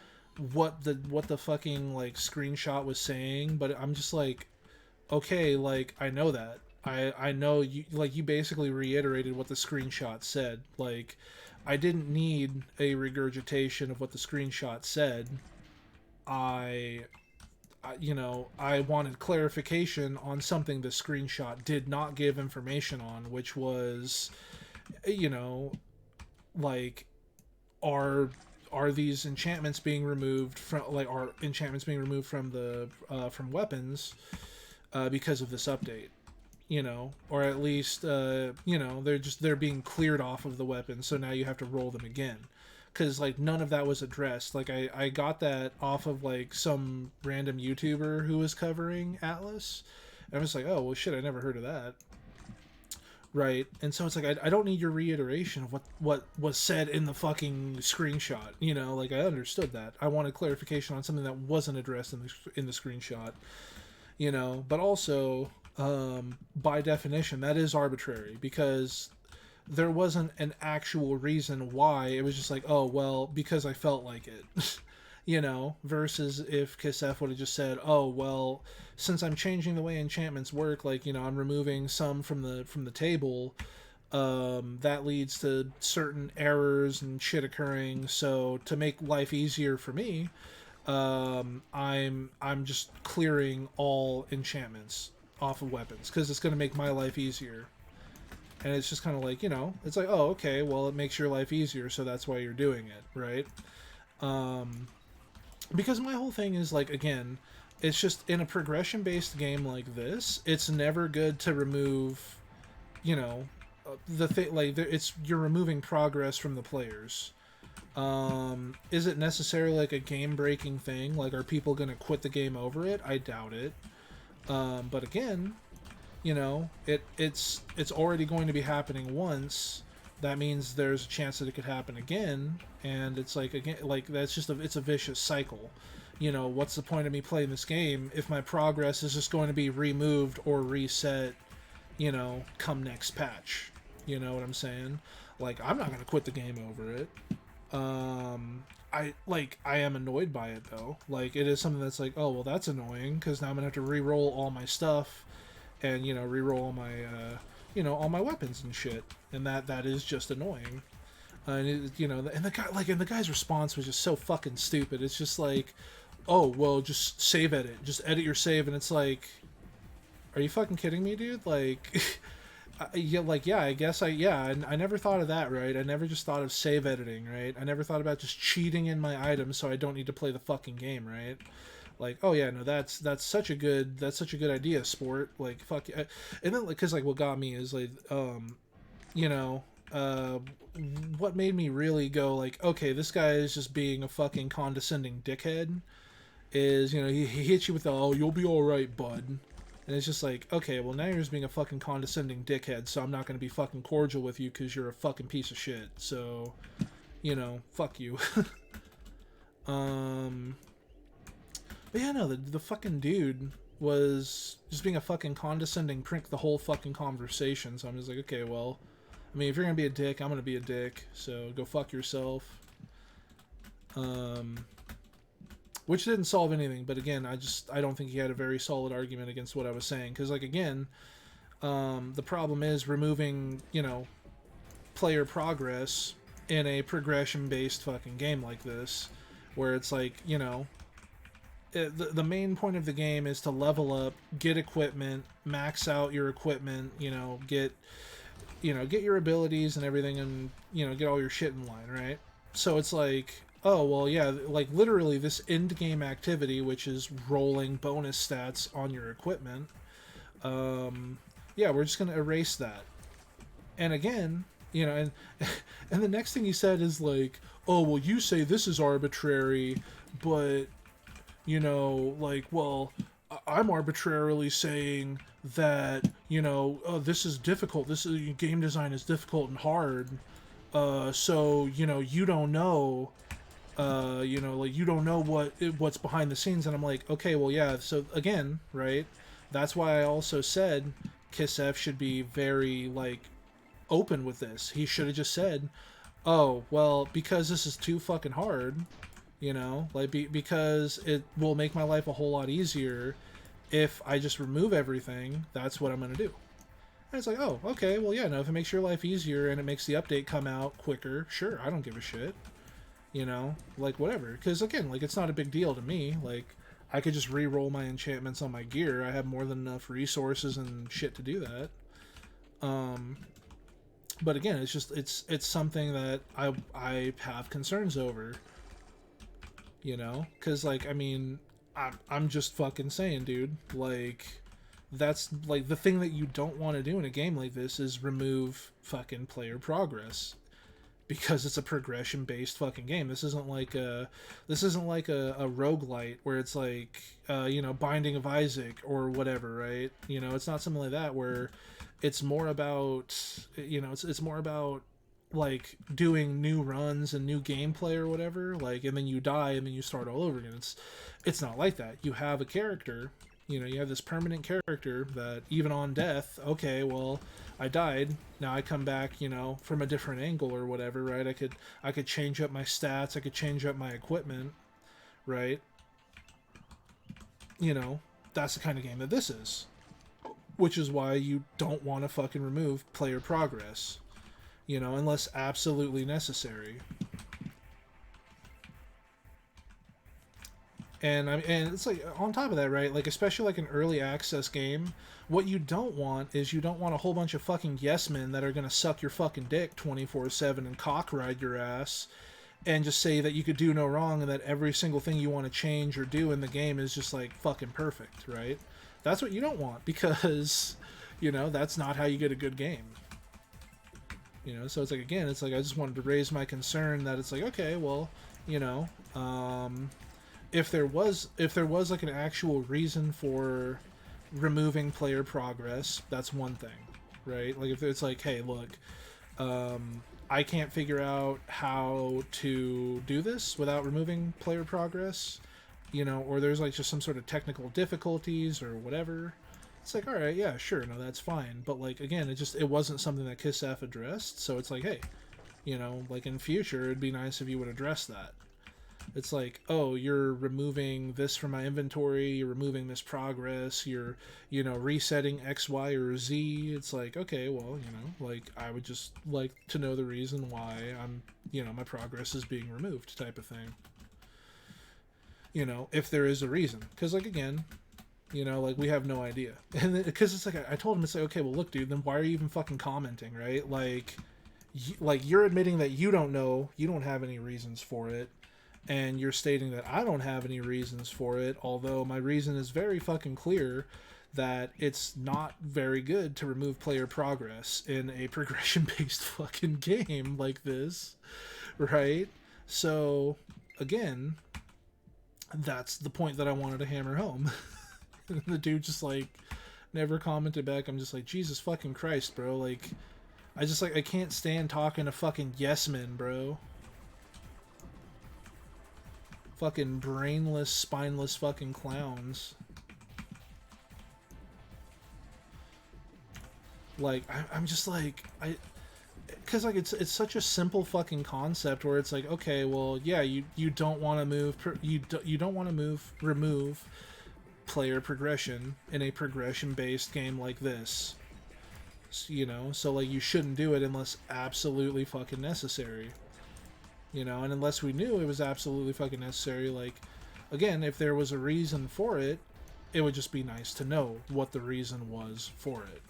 what the fucking like screenshot was saying, but I'm just like, okay, like I know that. I know you, like, you basically reiterated what the screenshot said. Like I didn't need a regurgitation of what the screenshot said. I wanted clarification on something the screenshot did not give information on, which was, like, are these enchantments being removed from, like, are enchantments being removed from the from weapons because of this update? Or at least they're being cleared off of the weapon, so now you have to roll them again, because like none of that was addressed. Like I got that off of like some random YouTuber who was covering Atlas, and I'm just like, oh well shit, I never heard of that, right? And so it's like I don't need your reiteration of what was said in the fucking screenshot. Like I understood that. I wanted clarification on something that wasn't addressed in the screenshot. But also, by definition, that is arbitrary, because there wasn't an actual reason why. It was just like, oh well, because I felt like it. Versus if Kisef would have just said, oh well, since I'm changing the way enchantments work, like, I'm removing some from the table, that leads to certain errors and shit occurring, so to make life easier for me, I'm just clearing all enchantments off of weapons, because it's going to make my life easier. And it's just kind of like, it's like, oh, okay, well, it makes your life easier, so that's why you're doing it, right? Because my whole thing is, like, again, it's just in a progression-based game like this, it's never good to remove, the thing, like, you're removing progress from the players. Is it necessarily like a game-breaking thing? Like, are people going to quit the game over it? I doubt it. But again, it's already going to be happening once. That means there's a chance that it could happen again, and it's like, again, like, that's just it's a vicious cycle. What's the point of me playing this game if my progress is just going to be removed or reset, come next patch? You know what I'm saying? Like, I'm not going to quit the game over it. I am annoyed by it though. Like, it is something that's like, oh well, that's annoying, because now I'm gonna have to re-roll all my stuff, and re-roll all my all my weapons and shit, and that is just annoying. And and the guy, like, and the guy's response was just so fucking stupid. It's just like, oh well, just save edit, just edit your save, and it's like, are you fucking kidding me, dude? Like. I guess I never thought of that, right? I never just thought of save editing, right? I never thought about just cheating in my items so I don't need to play the fucking game, right? Like, oh yeah, no, that's such a good idea, sport. Like, fuck yeah. And then, like, because, like, what got me is, like, what made me really go, like, okay, this guy is just being a fucking condescending dickhead, is, he hits you with the, oh, you'll be alright, bud. And it's just like, okay, well, now you're just being a fucking condescending dickhead, so I'm not going to be fucking cordial with you because you're a fucking piece of shit. So, fuck you. But yeah, no, the fucking dude was just being a fucking condescending prick the whole fucking conversation. So I'm just like, okay, well, I mean, if you're gonna be a dick, I'm gonna be a dick. So go fuck yourself. Which didn't solve anything, but again, I don't think he had a very solid argument against what I was saying. Because like again, the problem is removing, you know, player progress in a progression-based fucking game like this, where it's like, you know, the main point of the game is to level up, get equipment, max out your equipment, you know, get your abilities and everything, and, you know, get all your shit in line, right? So it's like, oh, well, yeah, like literally this end game activity, which is rolling bonus stats on your equipment, yeah, we're just going to erase that. And again, you know, and the next thing he said is like, oh, well, you say this is arbitrary, but, you know, like, well, I'm arbitrarily saying that, you know, this is difficult. This is, game design is difficult and hard. So, you know, you don't know, you know, like, you don't know what's behind the scenes. And I'm like, okay, well, yeah. So again, right. That's why I also said Kisef should be very, like, open with this. He should have just said, oh, well, because this is too fucking hard, you know, like, because it will make my life a whole lot easier if I just remove everything. That's what I'm going to do. And it's like, oh, okay, well, yeah, no, if it makes your life easier and it makes the update come out quicker, sure, I don't give a shit, you know, like, whatever. Because again, like, it's not a big deal to me. Like, I could just re-roll my enchantments on my gear. I have more than enough resources and shit to do that. But again, it's just, it's something that I have concerns over, you know, because, like, I mean, I'm just fucking saying, dude, like, that's, like, the thing that you don't want to do in a game like this is remove fucking player progress, because it's a progression based fucking game. This isn't like a roguelite where it's like, you know, Binding of Isaac or whatever, right? You know, it's not something like that where it's more about, you know, it's more about, like, doing new runs and new gameplay or whatever, like, and then you die and then you start all over again. It's not like that. You have a character, you know, you have this permanent character that even on death, okay, well, I died, now I come back, you know, from a different angle or whatever, right? I could change up my stats, I could change up my equipment, right? You know, that's the kind of game that this is. Which is why you don't want to fucking remove player progress, you know, unless absolutely necessary. And it's like, on top of that, right? Like, especially like an early access game, what you don't want is, you don't want a whole bunch of fucking yes men that are gonna suck your fucking dick 24/7 and cock ride your ass, and just say that you could do no wrong and that every single thing you want to change or do in the game is just like fucking perfect, right? That's what you don't want, because, you know, that's not how you get a good game. You know, so it's like, again, it's like, I just wanted to raise my concern that it's like, okay, well, you know, if there was like an actual reason for removing player progress, that's one thing, right? Like, if it's like, hey, look, I can't figure out how to do this without removing player progress, you know, or there's like just some sort of technical difficulties or whatever. It's like, all right, yeah, sure, no, that's fine. But, like, again, it wasn't something that Kisef addressed, so it's like, hey, you know, like, in future, it'd be nice if you would address that. It's like, oh, you're removing this from my inventory, you're removing this progress, you're, you know, resetting X, Y, or Z. It's like, okay, well, you know, like, I would just like to know the reason why I'm, you know, my progress is being removed, type of thing. You know, if there is a reason. Because, like, again, you know, like, we have no idea. And because it's like, I told him, it's like, okay, well, look, dude, then why are you even fucking commenting, right? Like, you're admitting that you don't know, you don't have any reasons for it, and you're stating that I don't have any reasons for it, although my reason is very fucking clear, that it's not very good to remove player progress in a progression-based fucking game like this, right? So, again, that's the point that I wanted to hammer home. And the dude just, like, never commented back. I'm just like, Jesus fucking Christ, bro. Like, I can't stand talking to fucking yes men, bro. Fucking brainless, spineless fucking clowns. Like, I'm just like, because like it's such a simple fucking concept where it's like, okay, well, yeah, you don't want to you don't want to remove player progression in a progression based game like this, you know, so like you shouldn't do it unless absolutely fucking necessary, you know, and unless we knew it was absolutely fucking necessary, like, again, if there was a reason for it, it would just be nice to know what the reason was for it,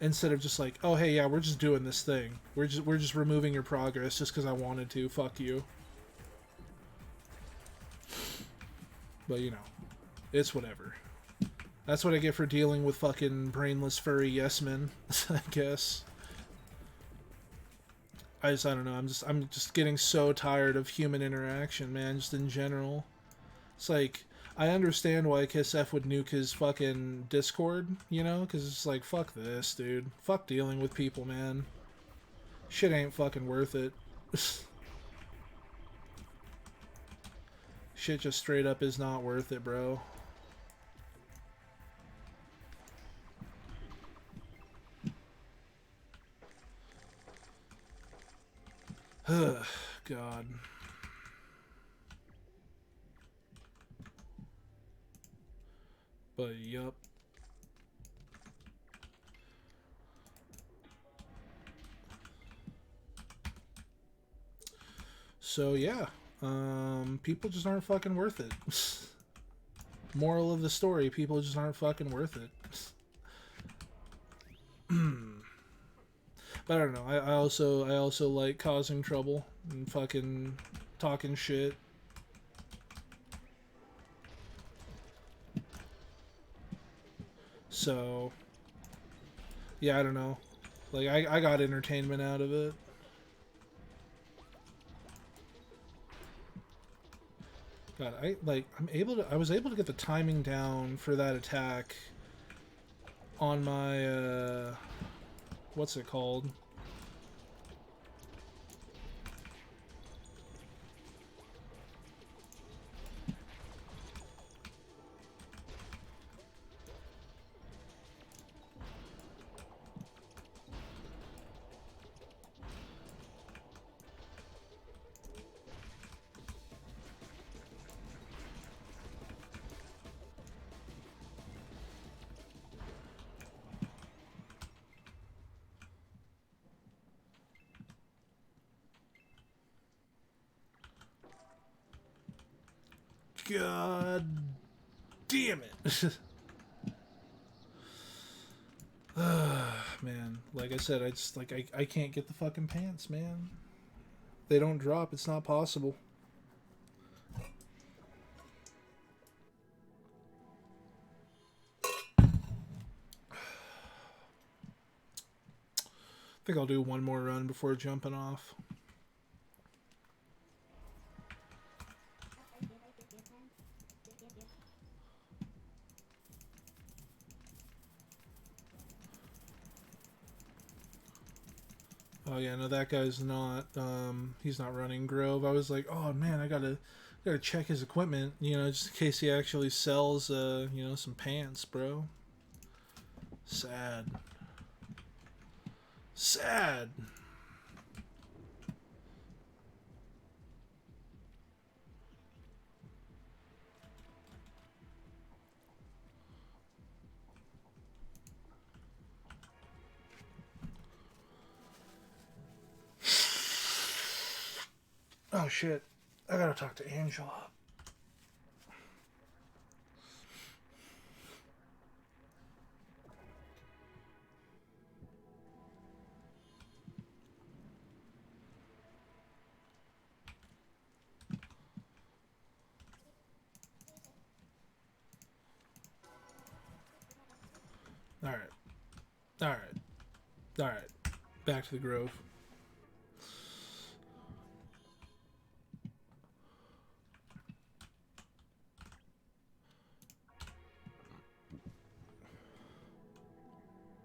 instead of just like, oh hey, yeah, we're just doing this thing, we're just removing your progress just because I wanted to, fuck you. But you know, it's whatever. That's what I get for dealing with fucking brainless furry yes men. I guess. I don't know. I'm just getting so tired of human interaction, man. Just in general, it's like I understand why KissF would nuke his fucking Discord, you know, because it's like, fuck this, dude. Fuck dealing with people, man. Shit ain't fucking worth it. Shit just straight up is not worth it, bro. God. But yup. So yeah, people just aren't fucking worth it. Moral of the story: people just aren't fucking worth it. But I don't know. I also like causing trouble and fucking talking shit. So yeah, I don't know. Like I got entertainment out of it. God, I was able to get the timing down for that attack on my what's it called? God damn it. Man, like I said, I just like I can't get the fucking pants, man. They don't drop. It's not possible. I think I'll do one more run before jumping off. Oh yeah, no, that guy's not. He's not running Grove. I was like, oh man, I gotta check his equipment, you know, just in case he actually sells, you know, some pants, bro. Sad. Sad. Oh shit. I gotta talk to Angela. Alright. Alright. Alright. Back to the Grove.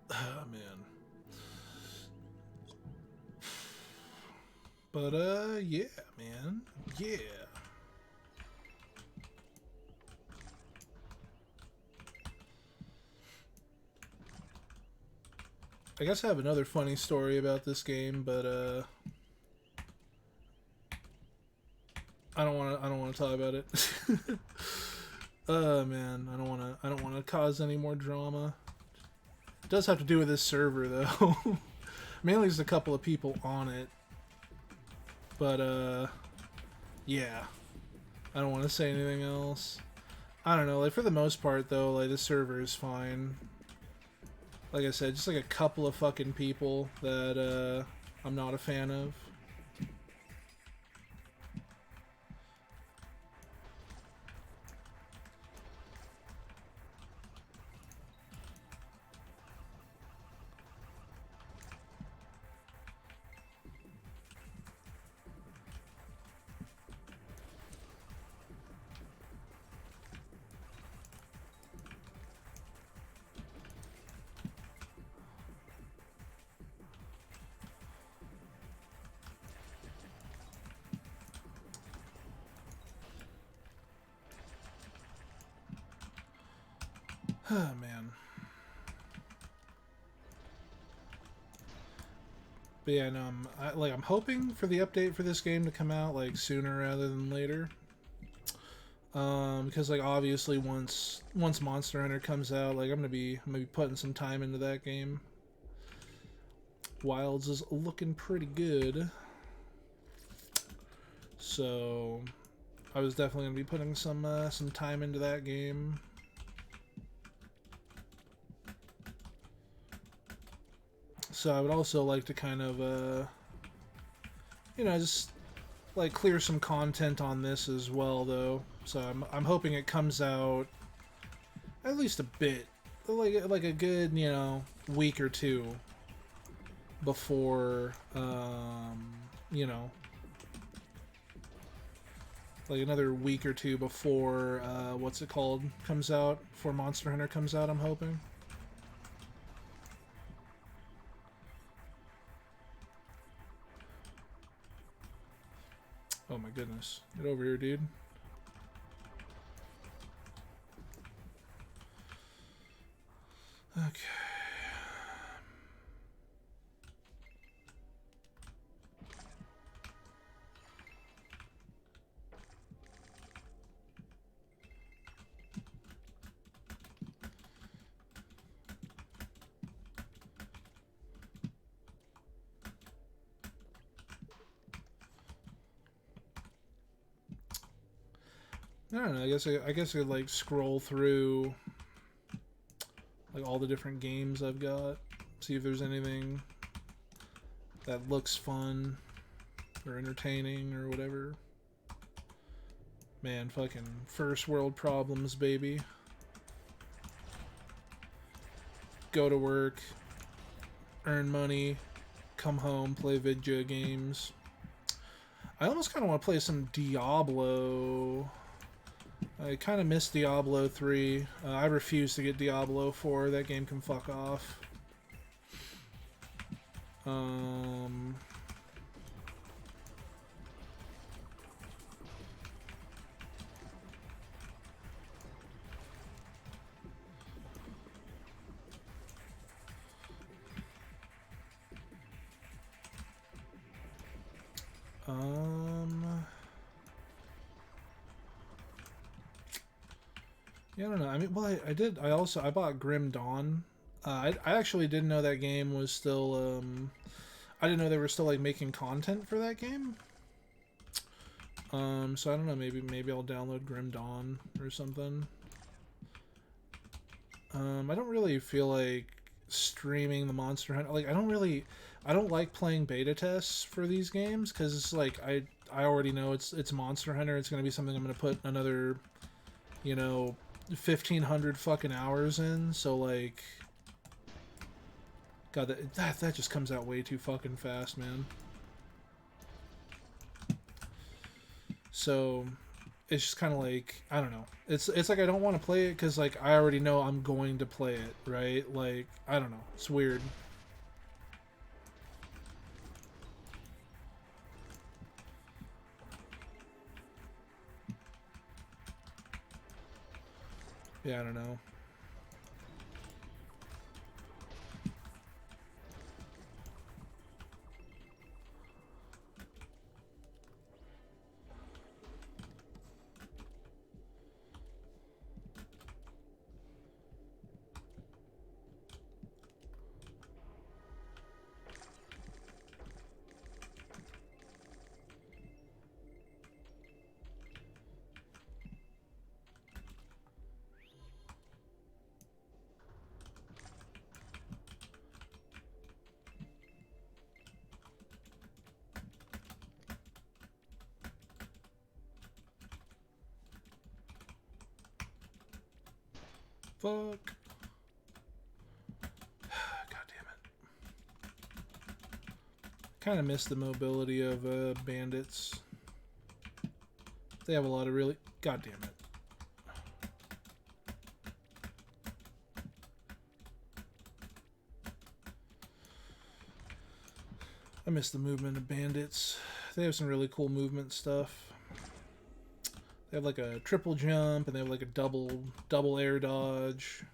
Oh man. But yeah, man. Yeah. I guess I have another funny story about this game, but I don't want to talk about it. Man, I don't want to cause any more drama. It does have to do with this server though. Mainly there's a couple of people on it. But yeah. I don't want to say anything else. I don't know, like for the most part though, like this server is fine. Like I said, just like a couple of fucking people that I'm not a fan of. Oh man. But yeah, no, I'm hoping for the update for this game to come out like sooner rather than later. Because like obviously once Monster Hunter comes out, like I'm gonna be putting some time into that game. Wilds is looking pretty good, so I was definitely gonna be putting some time into that game. So I would also like to kind of, you know, just like clear some content on this as well, though. So I'm hoping it comes out at least a bit, like a good, you know, week or two before, you know, like another week or two before what's it called comes out, before Monster Hunter comes out. I'm hoping. Oh my goodness. Get over here, dude. Okay. I don't know. I guess I could like scroll through like all the different games I've got, see if there's anything that looks fun or entertaining or whatever. Man, fucking first world problems, baby. Go to work, earn money, come home, play video games. I almost kind of want to play some Diablo. I kind of miss Diablo 3. I refuse to get Diablo 4. That game can fuck off. Yeah, I don't know. I mean, well, I did. I bought Grim Dawn. I actually didn't know that game was still. I didn't know they were still like making content for that game. So I don't know. Maybe I'll download Grim Dawn or something. I don't really feel like streaming the Monster Hunter. Like, I don't like playing beta tests for these games because it's like I already know it's Monster Hunter. It's gonna be something I'm gonna put another, you know, 1,500 fucking hours in. So like, God, that just comes out way too fucking fast, man. So it's just kind of like, I don't know. It's like I don't want to play it because like I already know I'm going to play it, right? Like, I don't know. It's weird. Yeah, I don't know. fuck? God damn it. Kind of miss the mobility of bandits. They have a lot of really... God damn it. I miss the movement of bandits. They have some really cool movement stuff. They have like a triple jump, and they have like a double air dodge.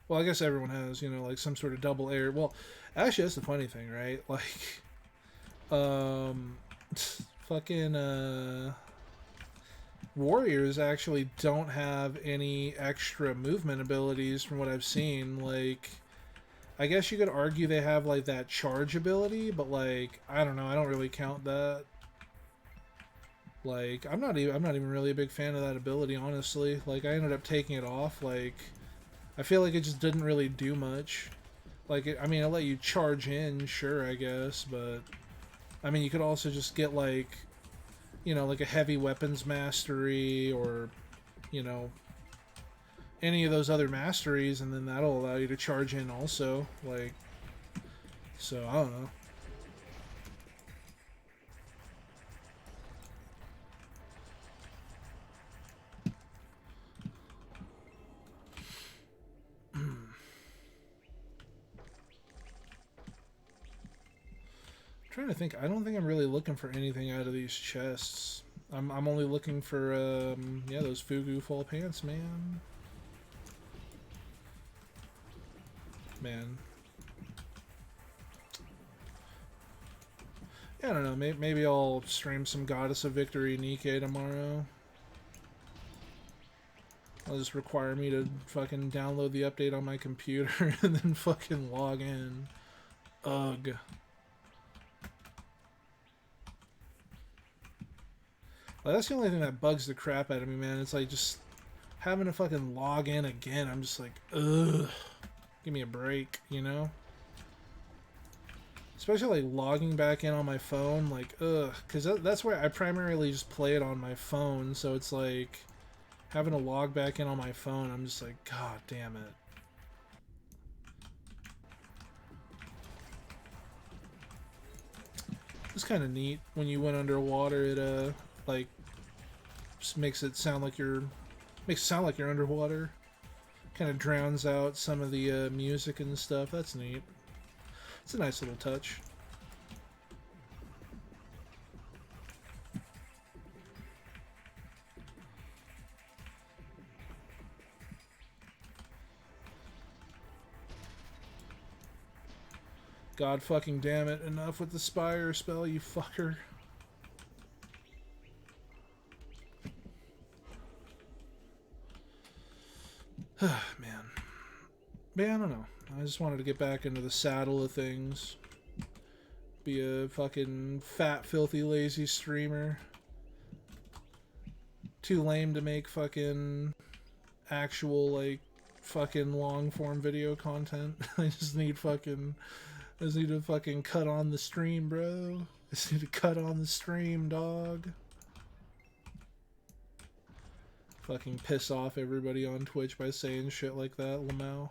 Well, I guess everyone has, you know, like some sort of double air. Well, actually, that's the funny thing, right? Like, fucking warriors actually don't have any extra movement abilities from what I've seen. Like, I guess you could argue they have like that charge ability, but like, I don't know, I don't really count that. Like, I'm not even really a big fan of that ability, honestly. Like, I ended up taking it off. Like, I feel like it just didn't really do much. Like, I mean, it let you charge in, sure, I guess, but I mean, you could also just get like, you know, like a heavy weapons mastery, or, you know, any of those other masteries, and then that'll allow you to charge in also. Like, so I don't know. Trying to think. I don't think I'm really looking for anything out of these chests. I'm only looking for yeah, those Fugu fall pants, man. Yeah, I don't know. Maybe I'll stream some Goddess of Victory Nikke tomorrow. It'll just require me to fucking download the update on my computer and then fucking log in. Ugh. Well, that's the only thing that bugs the crap out of me, man. It's like just having to fucking log in again. I'm just like, ugh. Give me a break, you know? Especially like logging back in on my phone, like, ugh. Because that's where I primarily just play it on my phone, so it's like having to log back in on my phone, I'm just like, god damn it. It's kind of neat when you went underwater. It like just makes it sound like you're underwater. Kind of drowns out some of the music and stuff. That's neat. It's a nice little touch. God fucking damn it. Enough with the Spire spell, you fucker. Man. Man, I don't know. I just wanted to get back into the saddle of things. Be a fucking fat, filthy, lazy streamer. Too lame to make fucking actual, like, fucking long-form video content. I just need to fucking cut on the stream, bro. I just need to cut on the stream, dog. Fucking piss off everybody on Twitch by saying shit like that, Lamau.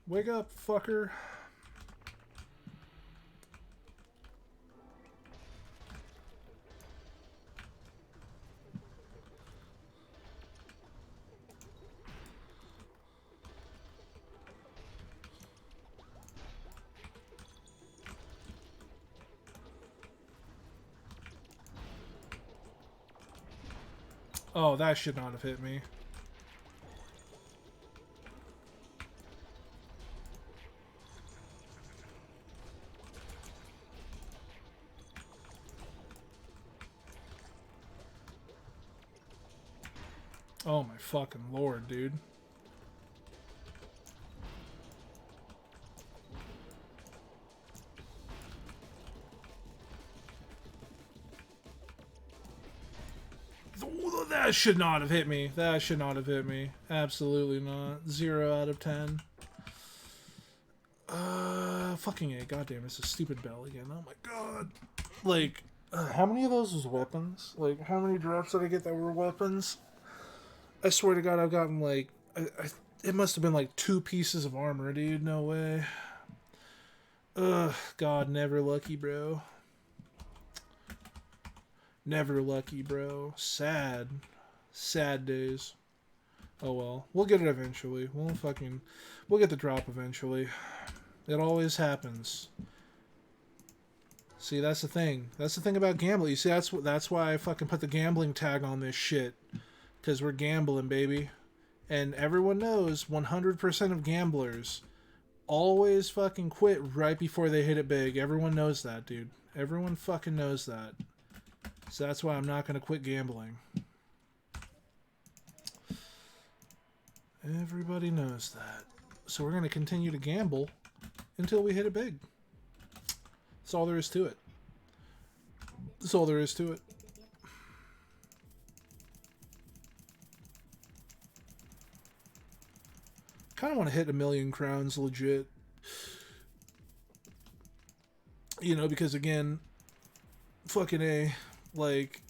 Wake up, fucker. Oh, that should not have hit me. Oh my fucking lord, dude. That should not have hit me. That should not have hit me. Absolutely not. 0 out of 10. fucking A. Goddamn, it's a stupid bell again. Oh my god. Like, how many of those was weapons? Like, how many drops did I get that were weapons? I swear to God, I've gotten like, it must have been like 2 pieces of armor, dude. No way. Ugh, God, never lucky, bro. Never lucky, bro. Sad. Sad days. Oh well. We'll get it eventually. We'll get the drop eventually. It always happens. See, that's the thing. That's the thing about gambling. You see, that's why I fucking put the gambling tag on this shit. Because we're gambling, baby. And everyone knows 100% of gamblers always fucking quit right before they hit it big. Everyone knows that, dude. Everyone fucking knows that. So that's why I'm not going to quit gambling. Everybody knows that. So we're going to continue to gamble until we hit it big. That's all there is to it. That's all there is to it. Kind of want to hit 1,000,000 crowns legit. You know, because again, fucking A, like,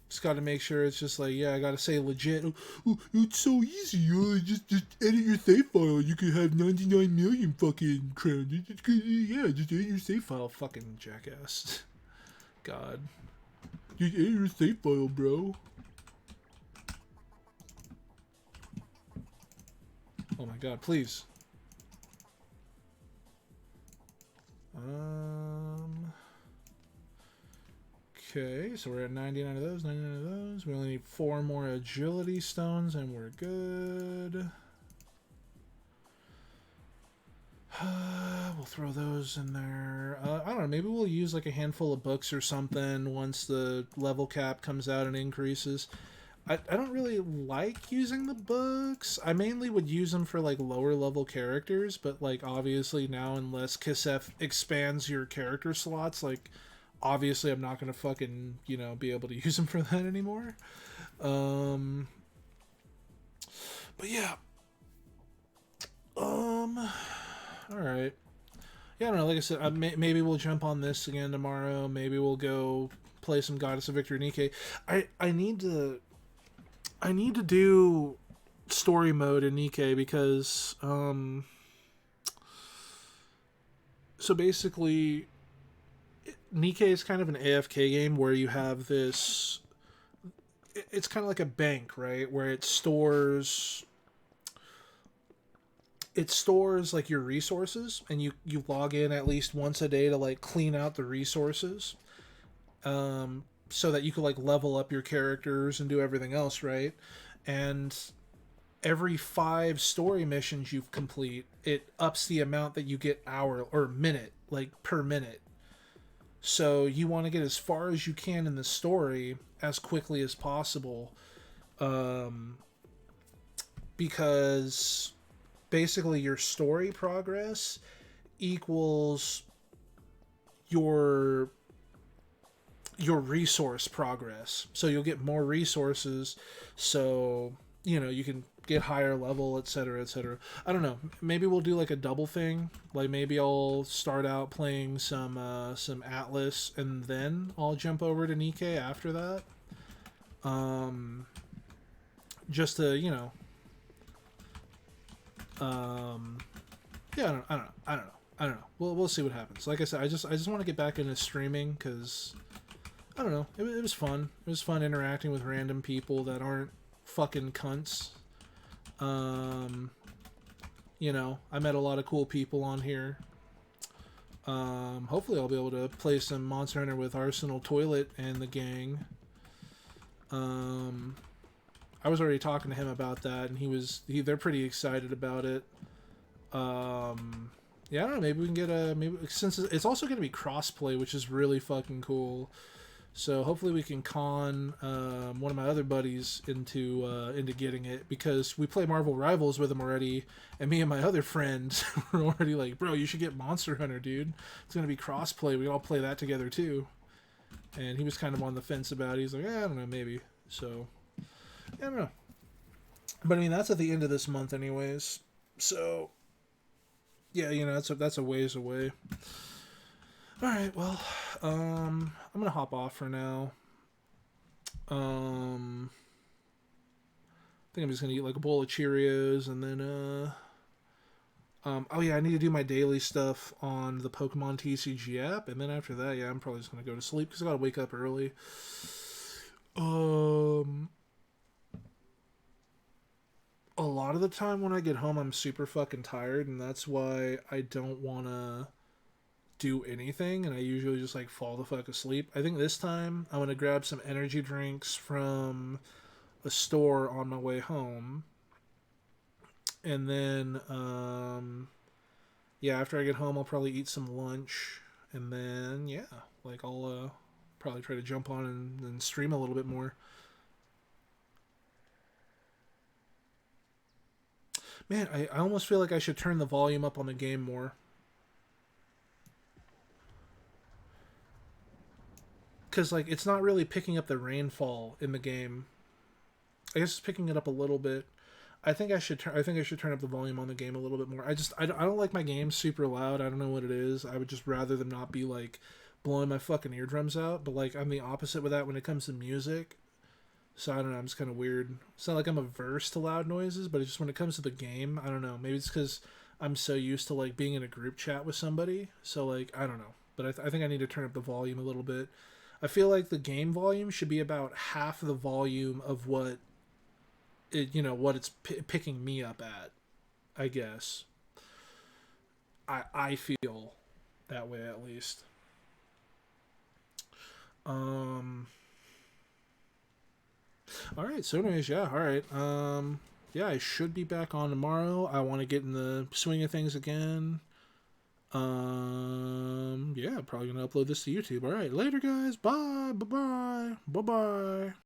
just got to make sure it's just like, yeah, I got to say legit. Oh, it's so easy. Just edit your save file. You could have 99 million fucking crowns. Yeah, just edit your save file. Fucking jackass. God. Just edit your save file, bro. Oh my god, please. Okay, so we're at 99 of those, 99 of those. We only need 4 more agility stones and we're good. We'll throw those in there. I don't know, maybe we'll use like a handful of books or something once the level cap comes out and increases. I don't really like using the books. I mainly would use them for like lower level characters, but like obviously now unless Kisef expands your character slots, like obviously I'm not gonna fucking, you know, be able to use them for that anymore. But yeah. Alright. Yeah, I don't know, like I said, maybe we'll jump on this again tomorrow. Maybe we'll go play some Goddess of Victory Nikke. I need to do story mode in Nikke because, so basically, Nikke is kind of an AFK game where you have this, it's kind of like a bank, right? Where it stores like your resources, and you log in at least once a day to like clean out the resources. So that you could like level up your characters and do everything else, right? And every 5 story missions you complete, it ups the amount that you get hour or minute, like per minute. So you want to get as far as you can in the story as quickly as possible, because basically your story progress equals your resource progress. So you'll get more resources, so you know you can get higher level, etc., etc. I don't know, maybe we'll do like a double thing. Like maybe I'll start out playing some Atlas and then I'll jump over to Nikke after that, just to, you know, yeah, I don't know. We'll see what happens. Like I said, I just want to get back into streaming because I don't know. It was fun. It was fun interacting with random people that aren't fucking cunts. You know, I met a lot of cool people on here. Hopefully I'll be able to play some Monster Hunter with Arsenal Toilet and the gang. I was already talking to him about that, and they're pretty excited about it. Yeah, I don't know, maybe we can get since it's also going to be crossplay, which is really fucking cool. So hopefully we can con one of my other buddies into getting it, because we play Marvel Rivals with him already, and me and my other friends were already like, bro, you should get Monster Hunter, dude. It's going to be crossplay. We all play that together too. And he was kind of on the fence about it. He's like, I don't know, maybe. So, I don't know. But I mean, that's at the end of this month anyways. So, Yeah, you know, that's a ways away. All right, well, I'm gonna hop off for now. I think I'm just gonna eat like a bowl of Cheerios and then oh yeah, I need to do my daily stuff on the Pokemon TCG app, and then after that, yeah, I'm probably just gonna go to sleep because I gotta wake up early. Um, a lot of the time when I get home, I'm super fucking tired, and that's why I don't wanna do anything, and I usually just like fall the fuck asleep. I think this time I'm gonna grab some energy drinks from a store on my way home, and then yeah, after I get home, I'll probably eat some lunch, and then yeah, like I'll probably try to jump on and stream a little bit more. Man, I almost feel like I should turn the volume up on the game more because like it's not really picking up the rainfall in the game. I guess it's picking it up a little bit. I think I should turn up the volume on the game a little bit more. I don't like my games super loud. I don't know what it is. I would just rather them not be like blowing my fucking eardrums out. But like I'm the opposite with that when it comes to music. So I don't know. I'm just kind of weird. It's not like I'm averse to loud noises, but it's just when it comes to the game, I don't know. Maybe it's because I'm so used to like being in a group chat with somebody. So like I don't know. But I think I need to turn up the volume a little bit. I feel like the game volume should be about half the volume of what what it's picking me up at. I guess I feel that way at least. Um. All right. So, anyways, yeah. All right. Yeah, I should be back on tomorrow. I want to get in the swing of things again. Yeah, probably gonna upload this to YouTube. All right. Later, guys. Bye. Bye. Bye. Bye. Bye.